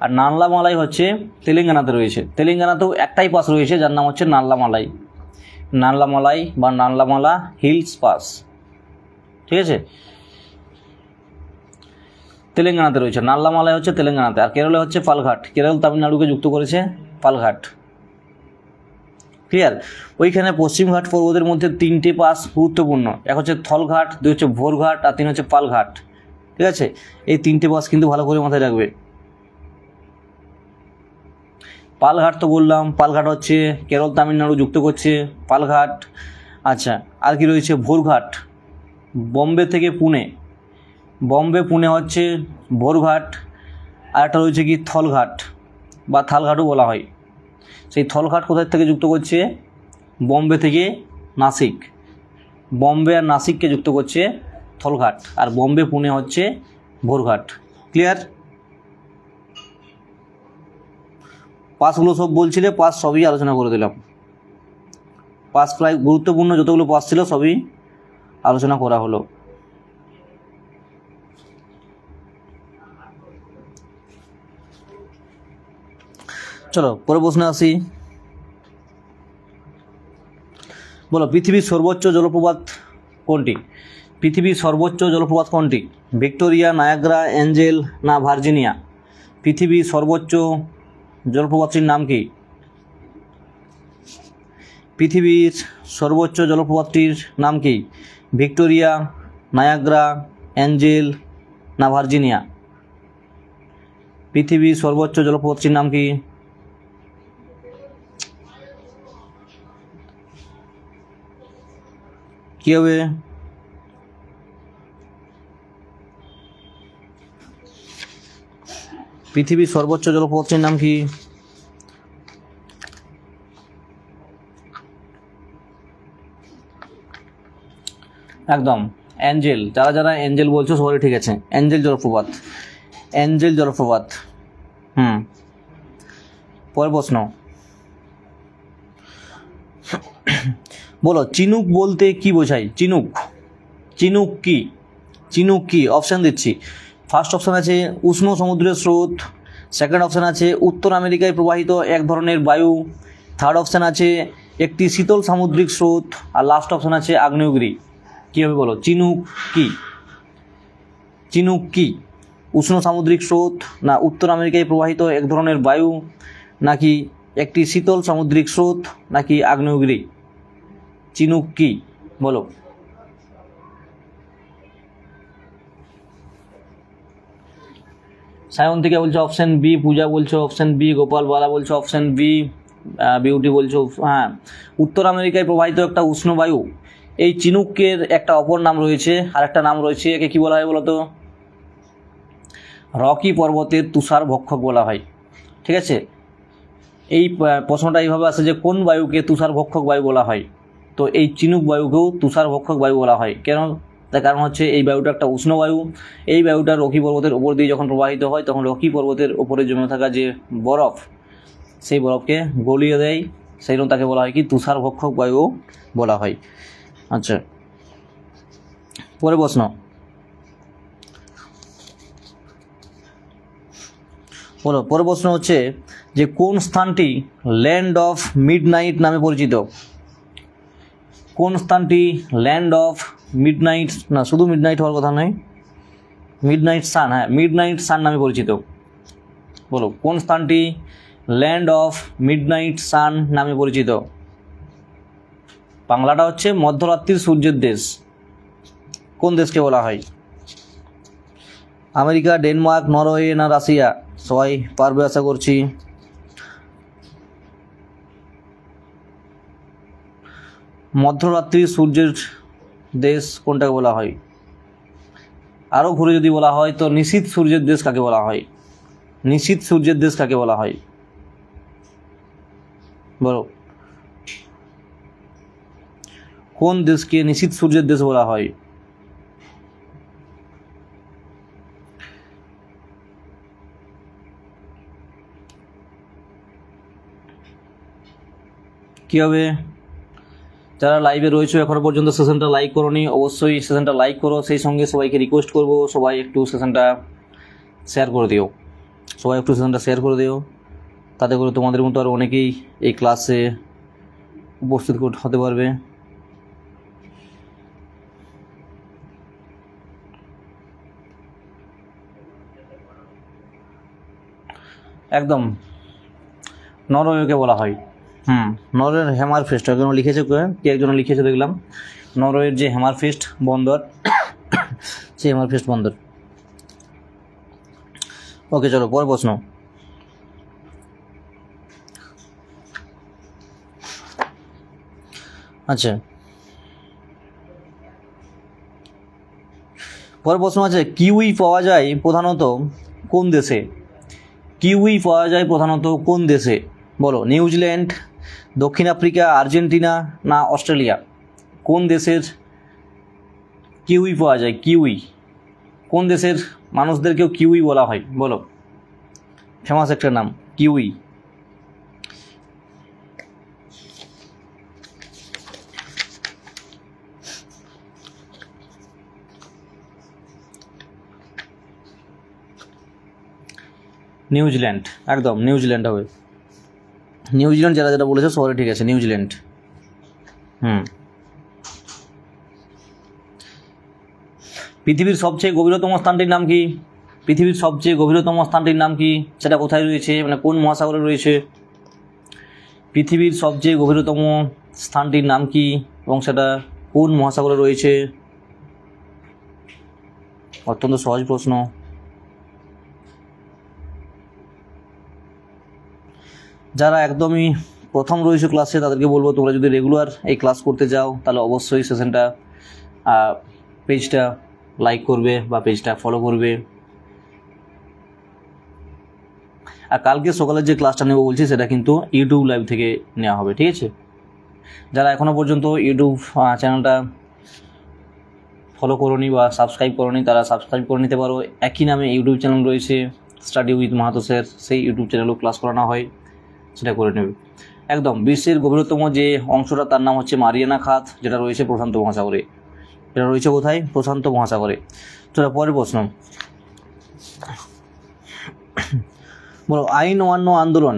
A: আর নাল্লামালাই হচ্ছে তেলেঙ্গানাতে রয়েছে। তেলেঙ্গানাতেও একটাই পাস রয়েছে যার নাম হচ্ছে নাল্লামালাই। নাল্লামালাই বা নাল্লামালা হিলস পাস। ঠিক আছে, তেলেঙ্গানাতে রয়েছে। নাল্লামালাই হচ্ছে তেলেঙ্গানাতে, আর কেরলে হচ্ছে পালঘাট। কেরল তামিলনাড়ুকে যুক্ত করেছে পালঘাট। ক্লিয়ার? ওইখানে পশ্চিমঘাট পর্বতের মধ্যে 3টে পাস গুরুত্বপূর্ণ, এক হচ্ছে থলঘাট, 2 হচ্ছে ভোরঘাট আর 3 হচ্ছে পালঘাট। ঠিক আছে, এই 3টে পাস কিন্তু ভালো করে মাথায় রাখবে। পালঘাট তো বললাম, পালঘাট হচ্ছে কেরল তামিলনাড়ু যুক্ত করছে পালঘাট। আচ্ছা, আর কি রয়েছে? ভোরঘাট, বম্বে থেকে পুনে, বম্বে পুনে হচ্ছে ভোরঘাট। আর একটা রয়েছে কি থলঘাট বা থালঘাটও বলা হয়। সেই থলঘাট কোথায় থেকে যুক্ত করছে? বম্বে থেকে নাসিক। বম্বে আর নাসিককে যুক্ত করছে থলঘাট, আর বম্বে পুনে হচ্ছে ভোরঘাট। ক্লিয়ার? পাসগুলো সব বলছিলে, পাস সবই আলোচনা করে দিলাম। পাস প্রায় গুরুত্বপূর্ণ যতগুলো পাস ছিল সবই আলোচনা করা হলো। চলো পরে প্রশ্নে আসি। বলো পৃথিবীর সর্বোচ্চ জলপ্রপাত কোনটি? পৃথিবীর সর্বোচ্চ জলপ্রপাত কোনটি? ভিক্টোরিয়া, নায়াগ্রা, অ্যাঞ্জেল না ভার্জিনিয়া? পৃথিবীর সর্বোচ্চ জলপ্রপাতটির নাম কি? পৃথিবীর সর্বোচ্চ জলপ্রপাতটির নাম কি? ভিক্টোরিয়া, নায়াগ্রা, অ্যাঞ্জেল না ভার্জিনিয়া? পৃথিবীর সর্বোচ্চ জলপ্রপাতটির নাম কি? কি হবে? পৃথিবীর সর্বোচ্চ জলপ্রপাতটির নাম কি? একদম অ্যাঞ্জেল। যারা যারা অ্যাঞ্জেল বলছো সবাই ঠিক আছে, অ্যাঞ্জেল জলপ্রপাত, অ্যাঞ্জেল জলপ্রপাত। পরের প্রশ্ন, বলো চিনুক বলতে কি বোঝায়? চিনুক, চিনুক কি? চিনুক কি? অপশান দিচ্ছি। ফার্স্ট অপশান আছে উষ্ণ সমুদ্রের স্রোত, সেকেন্ড অপশান আছে উত্তর আমেরিকায় প্রবাহিত এক ধরনের বায়ু, থার্ড অপশান আছে একটি শীতল সামুদ্রিক স্রোত, আর লাস্ট অপশান আছে আগ্নেয়গিরি। কী হবে বলো? চিনুক কি? চিনুক কি? উষ্ণ সামুদ্রিক স্রোত, না উত্তর আমেরিকায় প্রবাহিত এক ধরনের বায়ু, নাকি একটি শীতল সামুদ্রিক স্রোত, নাকি আগ্নেয়গিরি? চিনুক কি বলো? সায়ন্তিকা বলছো অপশান বি, পূজা বলছো অপশান বি, গোপাল বালা বলছো অপশান বি, বিউটি বলছো হ্যাঁ উত্তর আমেরিকায় প্রবাহিত একটা উষ্ণ বায়ু। এই চিনুকের একটা অপর নাম রয়েছে, আর একটা নাম রয়েছে, একে কী বলা হয় বলো তো? রকি পর্বতের তুষার ভক্ষক বলা হয়। ঠিক আছে, এই প্রশ্নটা এইভাবে আসে যে কোন বায়ুকে তুষার ভক্ষক বায়ু বলা হয়? তো এই চিনুক বায়ুকেও তুষার ভক্ষক বায়ু বলা হয়। কেন? তার কারণ হচ্ছে এই বায়ুটা একটা উষ্ণ বায়ু। এই বায়ুটা রকি পর্বতের ওপর দিয়ে যখন প্রবাহিত হয় তখন রকি পর্বতের ওপরে জমে থাকা যে বরফ, সেই বরফকে গলিয়ে দেয়, সেই জন্য তাকে বলা হয় কি? তুষার ভক্ষক বায়ু বলা হয়। আচ্ছা, পরের প্রশ্ন, বলো পরের প্রশ্ন হচ্ছে যে কোন স্থানটি ল্যান্ড অফ মিডনাইট নামে পরিচিত? কোন স্থানটি ল্যান্ড অফ মিডনাইট, না শুধু মিডনাইট হওয়ার কথা নয়, মিডনাইট সান, হ্যাঁ মিডনাইট সান নামে পরিচিত? বলো কোন স্থানটি ল্যান্ড অফ মিডনাইট সান নামে পরিচিত? বাংলাটা হচ্ছে মধ্যরাত্রির সূর্যের দেশ। কোন দেশকে বলা হয়? আমেরিকা, ডেনমার্ক, নরওয়ে না রাশিয়া? সবাই পারবে আশা করছি। মধ্যরাত্রির সূর্যের দেশ কোনটাকে বলা হয়? আরও ঘুরে যদি বলা হয় তো নিশীথ সূর্যের দেশ কাকে বলা হয়? নিশীথ সূর্যের দেশ কাকে বলা হয় বলো? কোন দেশকে নিশীথ সূর্যের দেশ বলা হয়? কী হবে? যারা লাইভে রয়েছে এখনো পর্যন্ত সেশনটা লাইক করোনি, অবশ্যই সেশনটা লাইক করো। সেই সঙ্গে সবাইকে রিকোয়েস্ট করবো সবাই একটু সেশনটা শেয়ার করে দিও, সবাই একটু সেশনটা শেয়ার করে দিও, তাতে করে তোমাদের মতো আর অনেকেই এই ক্লাসে উপস্থিত হতে পারবে। একদম নরওয়েকে বলা হয়। নরওয়ের হ্যামারফেস্ট একজন লিখেছে, কে একজন লিখেছে দেখলাম, নরওয়ের যে হ্যামারফেস্ট বন্দর, সেই হ্যামারফেস্ট বন্দর। ওকে চলো পরের প্রশ্ন, আচ্ছা পরের প্রশ্ন আছে কিউই পাওয়া যায় প্রধানত কোন দেশে? কিউই পাওয়া যায় প্রধানত কোন দেশে বলো? নিউজিল্যান্ড, দক্ষিণ আফ্রিকা, আর্জেন্টিনা না অস্ট্রেলিয়া? কোন দেশের কিউই পাওয়া যায়? কিউই কোন দেশের মানুষদেরকেও কিউই বলা হয় বলো? ফেমাস একটা নাম কিউই। নিউজিল্যান্ড, একদম নিউজিল্যান্ড হবে। নিউজিল্যান্ড যারা যারা বলেছে সবাই ঠিক আছে, নিউজিল্যান্ড। পৃথিবীর সবচেয়ে গভীরতম স্থানটির নাম কি? পৃথিবীর সবচেয়ে গভীরতম স্থানটির নাম কি? সেটা কোথায় রয়েছে, মানে কোন মহাসাগরে রয়েছে? পৃথিবীর সবচেয়ে গভীরতম স্থানটির নাম কি এবং সেটা কোন মহাসাগরে রয়েছে? অত্যন্ত সহজ প্রশ্ন। যারা একদমই প্রথম রয়েছে ক্লাসে তাদেরকে বলবো, তোমরা যদি রেগুলার এই ক্লাস করতে যাও তাহলে অবশ্যই সেশনটা পেজটা লাইক করবে বা পেজটা ফলো করবে। আর কালকে সকালের যে ক্লাসটা নেবো বলছি সেটা কিন্তু ইউটিউব লাইভ থেকে নেওয়া হবে, ঠিক আছে? যারা এখনও পর্যন্ত ইউটিউব চ্যানেলটা ফলো করোনি বা সাবস্ক্রাইব করোনি তারা সাবস্ক্রাইব করে নিতে পারো। একই নামে ইউটিউব চ্যানেল রয়েছে, স্টাডি উইথ মাহাতো স্যার, সেই ইউটিউব চ্যানেলেও ক্লাস করানো হয়, সেটা করে নেবে। একদম বিশ্বের গভীরতম যে অংশটা তার নাম হচ্ছে মারিয়ানা খাত, যেটা রয়েছে প্রশান্ত মহাসাগরে। এটা রয়েছে কোথায়? প্রশান্ত মহাসাগরে। চলো পরের প্রশ্ন, বলো আইন অমান্য আন্দোলন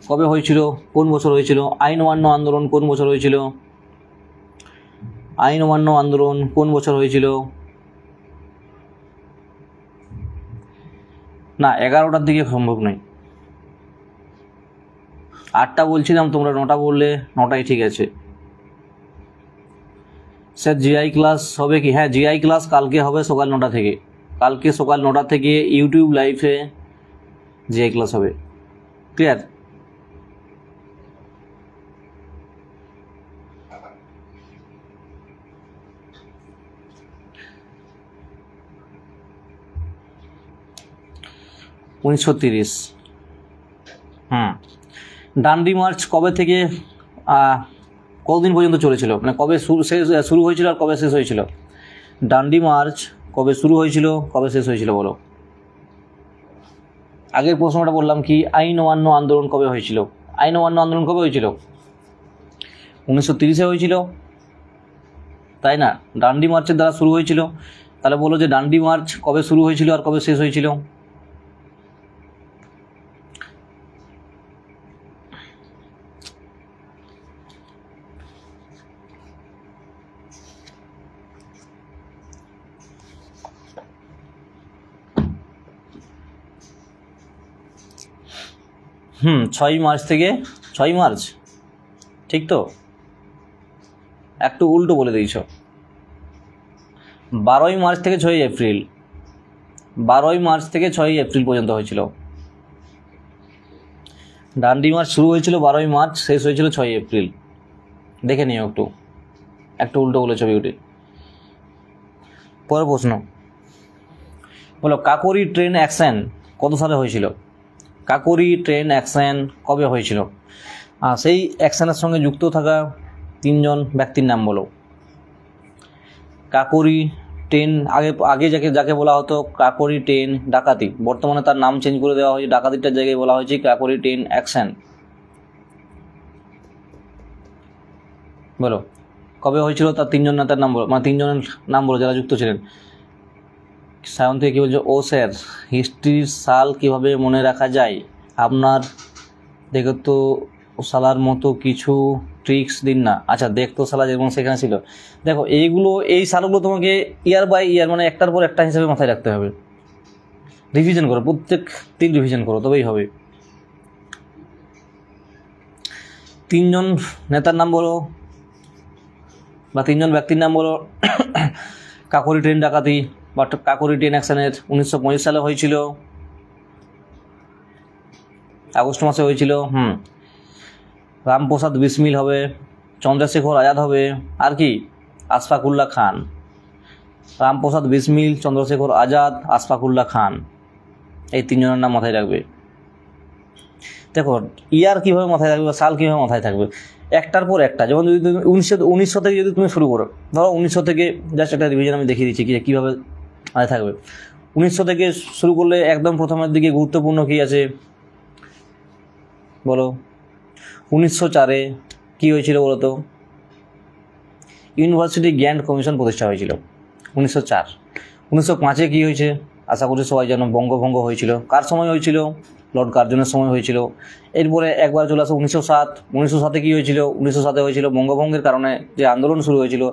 A: কবে হয়েছিল, কোন বছর হয়েছিল? আইন অমান্য আন্দোলন কোন বছর হয়েছিল? আইন অমান্য আন্দোলন কোন বছর হয়েছিল? না, 11টার দিকে সম্ভব নয়, 8টা বলছিলাম, তোমরা 9টা বললে, 9টাই ঠিক আছে। স্যার জিআই ক্লাস হবে কি? হ্যাঁ, জিআই ক্লাস কালকে হবে সকাল 9টা থেকে। কালকে সকাল 9টা থেকে ইউটিউব লাইভে জিআই ক্লাস হবে। ক্লিয়ার? '30। ডান্ডি মার্চ কবে থেকে কতদিন পর্যন্ত চলেছিল, মানে কবে শুরু হয়েছিল আর কবে শেষ হয়েছিল? ডান্ডি মার্চ কবে শুরু হয়েছিল, কবে শেষ হয়েছিল বলো? আগের প্রশ্নটা বললাম কি, আইন অমান্য আন্দোলন কবে হয়েছিল? আইন অমান্য আন্দোলন কবে হয়েছিল? 1930-এ হয়েছিল, তাই না? ডান্ডি মার্চের দ্বারা শুরু হয়েছিল। তাহলে বলো যে ডান্ডি মার্চ কবে শুরু হয়েছিল আর কবে শেষ হয়েছিল? হুম, 6 মার্চ থেকে 6 মার্চ, ঠিক তো? একটু উল্টো বলে দিয়েছ। 12ই মার্চ থেকে 6ই এপ্রিল, 12ই মার্চ থেকে 6ই এপ্রিল পর্যন্ত হয়েছিল। ডান্ডি মার্চ শুরু হয়েছিল 12ই মার্চ, শেষ হয়েছিল 6ই এপ্রিল। দেখে নিও, একটু উল্টো বলেছ বিউটি। পরের প্রশ্ন, বলো কাকোরি ট্রেন অ্যাকশন কত সালে হয়েছিল? কাকোরি ট্রেন অ্যাকশন কবে হয়েছিল? সেই অ্যাকশনের সঙ্গে যুক্ত থাকা 3জন ব্যক্তির নাম বলো। কাকোরি ট্রেন আগে যাকে বলা হতো কাকোরি ট্রেন ডাকাতি, বর্তমানে তার নাম চেঞ্জ করে দেওয়া হয়েছে, ডাকাতিটার জায়গায় বলা হয়েছে কাকোরি ট্রেন অ্যাকশন। বলো কবে হয়েছিল, তার 3জন নেতার নাম বলো, মানে 3জনের নাম বলো যারা যুক্ত ছিলেন। সায়ন থেকে কী বলছো? ও স্যার, হিস্ট্রির সাল কীভাবে মনে রাখা যায়? আপনার দেখো তো সালার মতো কিছু ট্রিক্স দিন না। আচ্ছা, দেখতো সালা যেমন সেখানে ছিল। দেখো এই সালগুলো তোমাকে ইয়ার বাই ইয়ার, মানে একটার পর একটা হিসাবে মাথায় রাখতে হবে। রিভিশন করো, প্রত্যেক দিন রিভিশন করো, তবেই হবে। 3জন নেতার নাম বলো বা 3জন ব্যক্তির নাম বলো। কাকোরি ট্রেন ডাকাতি বা কাকোরি ট্রেন অ্যাকশনের 1925 সালে হয়েছিল, আগস্ট মাসে হয়েছিল। রামপ্রসাদ বিসমিল হবে, চন্দ্রশেখর আজাদ হবে, আর কি? আশফাকুল্লাহ খান। রামপ্রসাদ বিসমিল, চন্দ্রশেখর আজাদ, আশফাকুল্লাহ খান, এই 3জনের নাম মাথায় রাখবে। দেখো ইয়ার কীভাবে মাথায় থাকবে বা সাল কীভাবে মাথায় থাকবে, একটার পর একটা। যেমন যদি তুমি 1900 থেকে যদি তুমি শুরু করো, ধরো 1900 থেকে, জাস্ট একটা রিভিশন আমি দেখিয়ে দিচ্ছি কীভাবে মাথায় থাকবে। 1900 থেকে শুরু করলে একদম প্রথমের দিকে গুরুত্বপূর্ণ কী আছে বলো? 1904-এ কী হয়েছিল বলো তো? ইউনিভার্সিটি গ্র্যান্ড কমিশন প্রতিষ্ঠা হয়েছিল 1904। 1905-এ কী হয়েছে আশা করছি সবাই জানো, বঙ্গভঙ্গ হয়েছিল। কার সময় হয়েছিল? লর্ড কার্জনের সময় হয়েছিল। এরপরে একবার চলে আসে 1907। 1907-এ কী হয়েছিল? 1907-এ হয়েছিল বঙ্গভঙ্গের কারণে যে আন্দোলন শুরু হয়েছিল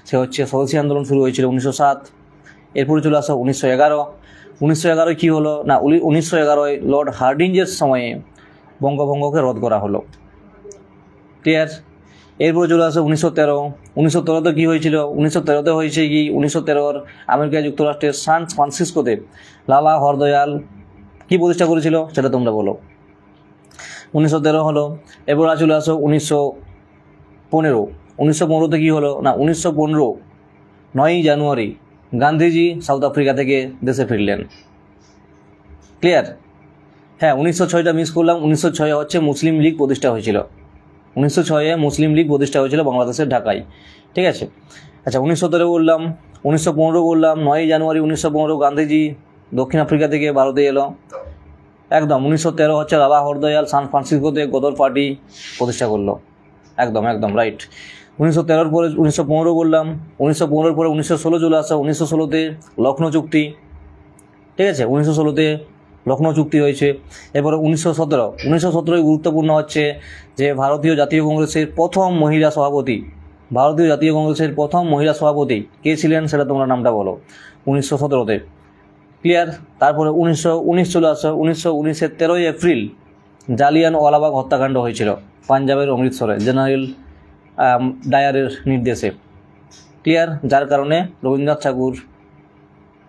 A: সে হচ্ছে স্বদেশী আন্দোলন শুরু হয়েছিল 1907। এরপরে চলে আসো 1911। 1911 কী হলো না, 1911 লর্ড হার্ডিঞ্জের সময়ে বঙ্গভঙ্গকে রদ করা হলো। ক্লিয়ার। এরপরে চলে আসো 1913। 1913তে কী হয়েছিল? 1913তে হয়েছে কি, 1913 আমেরিকা যুক্তরাষ্ট্রের সান ফ্রান্সিসকোতে লালা হরদয়াল কী প্রতিষ্ঠা করেছিল সেটা তোমরা বলো। 1913 হলো। এরপর চলে আসো 1915। 1915তে কী হলো না, 1915 9ই জানুয়ারি গান্ধীজি সাউথ আফ্রিকা থেকে দেশে ফিরলেন। ক্লিয়ার। হ্যাঁ, 1906টা মিস করলাম। 1906 হচ্ছে মুসলিম লীগ প্রতিষ্ঠা হয়েছিল। 1906 মুসলিম লীগ প্রতিষ্ঠা হয়েছিল বাংলাদেশের ঢাকায়। ঠিক আছে। আচ্ছা, 1917 বললাম, 1915 বললাম, 9ই জানুয়ারি 1915 গান্ধীজি দক্ষিণ আফ্রিকা থেকে ভারতে এলো। একদম। 1913 হচ্ছে লালা হরদয়াল সান ফ্রান্সিসকোতে গদর পার্টি প্রতিষ্ঠা করলো। একদম একদম রাইট। 1913 পরে 1915 বললাম। 1915 পরে 1916 চলে আসা। 1916তে লখনৌ চুক্তি। ঠিক আছে, 1916তে লখনৌ চুক্তি হয়েছে। এরপরে 1917 গুরুত্বপূর্ণ হচ্ছে যে ভারতীয় জাতীয় কংগ্রেসের প্রথম মহিলা সভাপতি, ভারতীয় জাতীয় কংগ্রেসের প্রথম মহিলা সভাপতি কে ছিলেন সেটা তোমরা নামটা বলো 1917তে। ক্লিয়ার। তারপরে 1919 চলে আসো। 1919-এর 13ই এপ্রিল জালিয়ানওয়ালাবাগ হত্যাকাণ্ড হয়েছিল পাঞ্জাবের অমৃতসরে জেনারেল ডায়ারের নির্দেশে। ক্লিয়ার। যার কারণে রবীন্দ্রনাথ ঠাকুর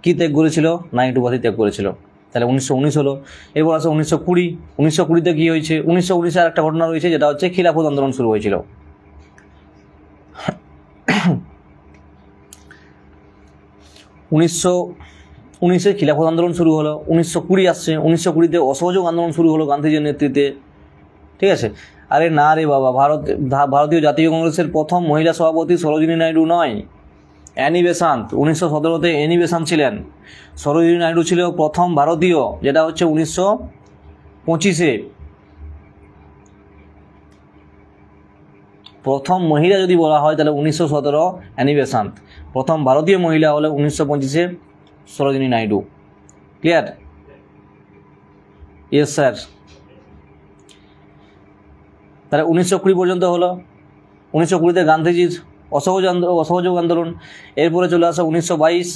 A: কী ত্যাগ করেছিল? নাইট উপাধি ত্যাগ করেছিল। তাহলে 1919 হলো। এরপর আসে 1920। 1920তে কী হয়েছে? 1919 আর একটা ঘটনা রয়েছে, যেটা হচ্ছে খিলাফত আন্দোলন শুরু হয়েছিল। 1919-এ খিলাফত আন্দোলন শুরু হলো। 1920 আসছে। 1920তে অসহযোগ আন্দোলন শুরু হলো গান্ধীজির নেতৃত্বে। ঠিক আছে। আরে না রে বাবা, ভারতীয় জাতীয় কংগ্রেসের প্রথম মহিলা সভাপতি সরোজিনী নাইডু নয়, অ্যানি বেসান্ত। 1917তে অ্যানি বেসান্ত ছিলেন। সরোজিনী নাইডু ছিল প্রথম ভারতীয়, যেটা হচ্ছে 1925-এ। প্রথম মহিলা যদি বলা হয় তাহলে 1917 অ্যানি বেসান্ত। প্রথম ভারতীয় মহিলা হলে 1925-এ Sarojini Naidu. Clear? Yes sir. তাহলে 1920 পর্যন্ত হলো। 1920-তে গান্ধীজির অসহযোগ আন্দোলন। এরপরে চলে আসা 1922।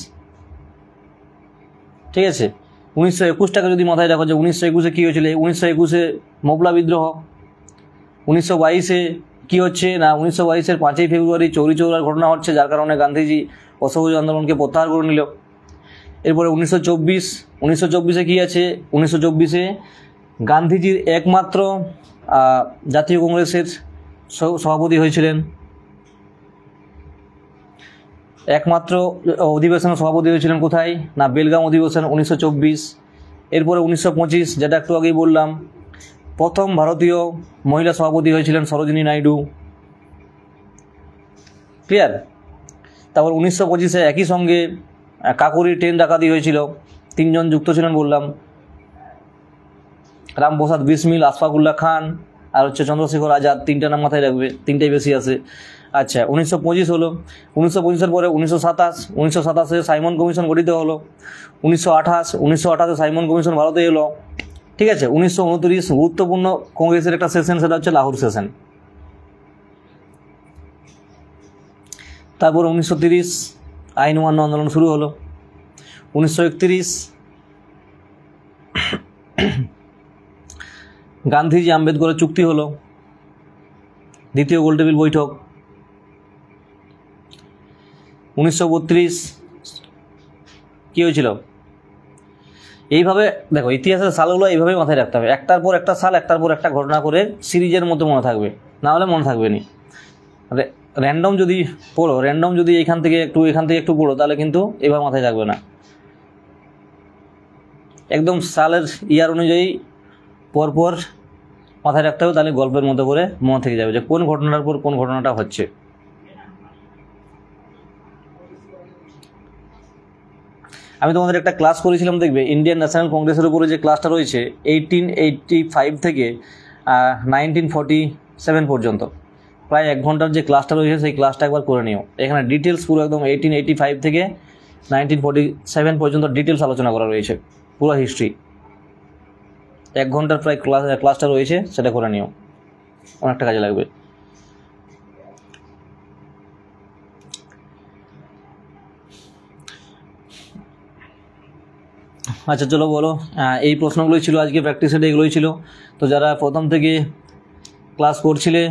A: ঠিক আছে। 1921টাকে যদি মাথায় রাখো যে 1921-এ কী হয়েছিল, 1921-এ মোবলা বিদ্রোহ। 1922-এ কী হচ্ছে না, 1922-এর 5ই ফেব্রুয়ারি চৌরি চৌরার ঘটনা হচ্ছে, যার কারণে গান্ধীজি অসহযোগ আন্দোলনকে প্রত্যাহার করে নিল। এরপরে 1924-এ কী আছে? 1924-এ গান্ধীজির একমাত্র জাতীয় কংগ্রেসের সভাপতি হয়েছিলেন, একমাত্র অধিবেশনের সভাপতি হয়েছিলেন কোথায় না, বেলগাম অধিবেশন 1924। এরপরে 1925, যেটা একটু আগেই বললাম, প্রথম ভারতীয় মহিলা সভাপতি হয়েছিলেন সরোজিনী নাইডু। ক্লিয়ার? তারপর 1925-এ একই সঙ্গে কাকুরি ট্রেন ডাকাতি হয়েছিল, 3 জন যুক্ত ছিলেন বললাম, রামপ্রসাদ বিসমিল, আশফাকুল্লাহ খান আর হচ্ছে চন্দ্রশেখর আজাদ। 3টা নাম মাথায় রাখবে, 3টাই বেশি আছে। আচ্ছা, 1925 হলো। 1925-এর পরে 1927-এ সাইমন কমিশন গঠিত হলো। 1928-এ সাইমন কমিশন ভারতে এলো। ঠিক আছে। 1929 গুরুত্বপূর্ণ কংগ্রেসের একটা সেশন, সেটা হচ্ছে লাহোর সেশন। তারপর 1930 আইন অমান্য আন্দোলন শুরু হলো। 1931 গান্ধীজি আম্বেদকরের চুক্তি হলো, দ্বিতীয় গোলটেবিল বৈঠক। 1932 কী হয়েছিল? এইভাবে দেখো, ইতিহাসের সালগুলো এইভাবেই মাথায় রাখতে হবে, একটার পর একটা সাল, একটার পর একটা ঘটনা করে সিরিজের মতো মনে থাকবে, না হলে মনে থাকবে নি। র্যান্ডম যদি পড়ো, এখান থেকে একটু পড়ো, তাহলে কিন্তু এভাবে মাথায় থাকবে না। একদম সালের ইয়ার অনুযায়ী পরপর মাথায় রাখতে হবে, তাহলে গল্পের মতো করে মনে থেকে যাবে যে কোন ঘটনার পর কোন ঘটনাটা হচ্ছে। আমি তোমাদের একটা ক্লাস করেছিলাম, দেখবে ইন্ডিয়ান ন্যাশনাল কংগ্রেসের উপরে যে ক্লাসটা রয়েছে 1885 থেকে 1947 পর্যন্ত, প্রায় 1 ঘন্টার যে ক্লাসটা রয়েছে সেই ক্লাসটা একবার করে নিও। এখানে ডিটেলস পুরো একদম 1885 থেকে 1947 পর্যন্ত ডিটেলস আলোচনা করা রয়েছে, পুরো হিস্ট্রি। 1 ঘন্টার প্রায় ক্লাসটা রয়েছে, সেটা করে নিও, অনেকটা কাজে লাগবে। আচ্ছা চলো বলো, এই প্রশ্নগুলোই ছিল আজকে প্র্যাকটিস সেটে, এগুলোই ছিল। তো যারা প্রথম থেকে ক্লাস করছিলে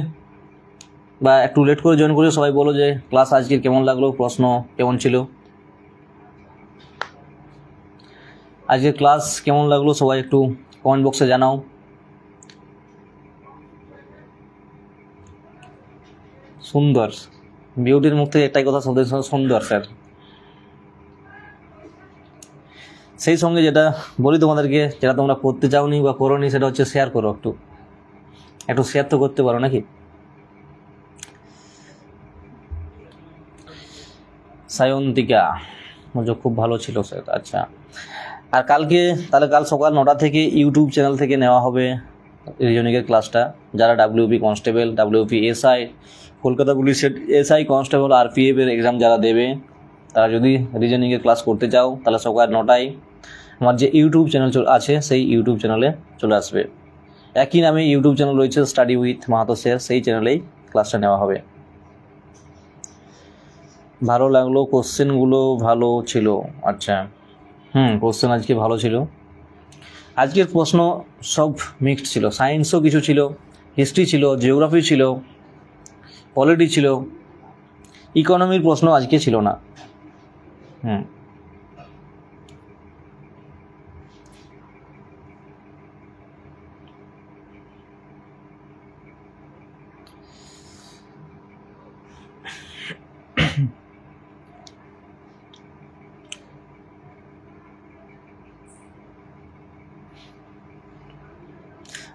A: বা একটু লেট করে জয়েন করে সবাই বলো যে ক্লাস আজকের কেমন লাগলো, প্রশ্ন কেমন ছিল, আজকের ক্লাস কেমন লাগলো সবাই একটু কমেন্ট বক্সে জানাও। সুন্দর, বিউটির মুখ থেকে একটাই কথা শুনতে, সুন্দর স্যার। সেই সঙ্গে যেটা বলি তোমাদেরকে, যেটা তোমরা করতে চাওনি বা করোনি, সেটা হচ্ছে শেয়ার করো। একটু শেয়ার তো করতে পারো নাকি? সায়ন্তিকা মজা খুব ভালো ছিল স্যার। আচ্ছা, আর কালকে তাহলে কাল সকাল 9টা থেকে ইউটিউব চ্যানেল থেকে নেওয়া হবে রিজনিংয়ের ক্লাসটা। যারা WP constable, WP SI, Kolkata পুলিশের এসআই কনস্টেবল, আরপিএফ এর এক্সাম যারা দেবে, তারা যদি রিজনিংয়ের ক্লাস করতে চাও তাহলে সকাল 9টায় আমার যে ইউটিউব চ্যানেল আছে সেই ইউটিউব চ্যানেলে চলে আসবে। একই নামে ইউটিউব চ্যানেল রয়েছে, স্টাডি উইথ মাহাতো স্যার, সেই চ্যানেলেই ক্লাসটা নেওয়া হবে। ভালো লাগলো, কোশ্চেনগুলো ভালো ছিল। আচ্ছা, কোশ্চেন আজকে ভালো ছিল। আজকের প্রশ্ন সব মিক্সড ছিল, সায়েন্সও কিছু ছিল, হিস্ট্রি ছিল, জিওগ্রাফি ছিল, পলিটি ছিল, ইকোনমির প্রশ্ন আজকে ছিল না।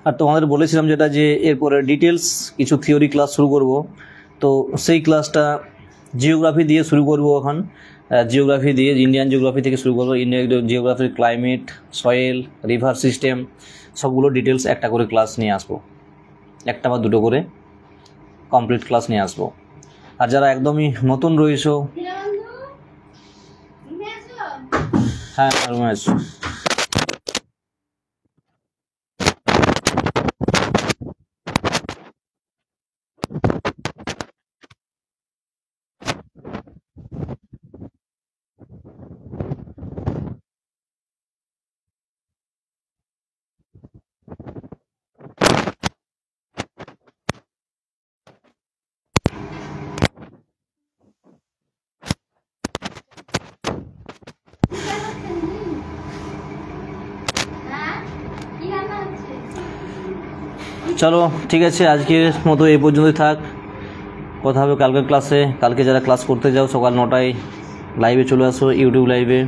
A: আর তোমাদের বলেছিলাম যেটা, যে এরপরে ডিটেলস কিছু থিওরি ক্লাস শুরু করব। তো সেই ক্লাসটা জিওগ্রাফি দিয়ে শুরু করব। এখন জিওগ্রাফি দিয়ে, ইন্ডিয়ান জিওগ্রাফি থেকে শুরু করব। ইন্ডিয়ান জিওগ্রাফির ক্লাইমেট, সয়েল, রিভার সিস্টেম সবগুলো ডিটেলস একটা করে ক্লাস নিয়ে আসবো, একটা বা দুটো করে কমপ্লিট ক্লাস নিয়ে আসবো। আর যারা একদমই নতুন রয়েছো, হ্যাঁ রুমে আসো। চলো ঠিক আছে, আজকের মতো এই পর্যন্তই থাক। কথা হবে কালকের ক্লাসে। কালকে যারা ক্লাস করতে যাও সকাল 9টায় লাইভে চলে আসো, ইউটিউব লাইভে।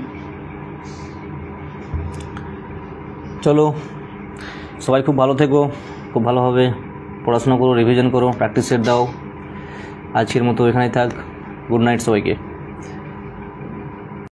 A: চলো সবাই খুব ভালো থেকো, খুব ভালোভাবে পড়াশোনা করো, রিভিশন করো, প্র্যাকটিস সেট দাও। আজকের মতো এখানেই থাক। গুড নাইট সবাইকে।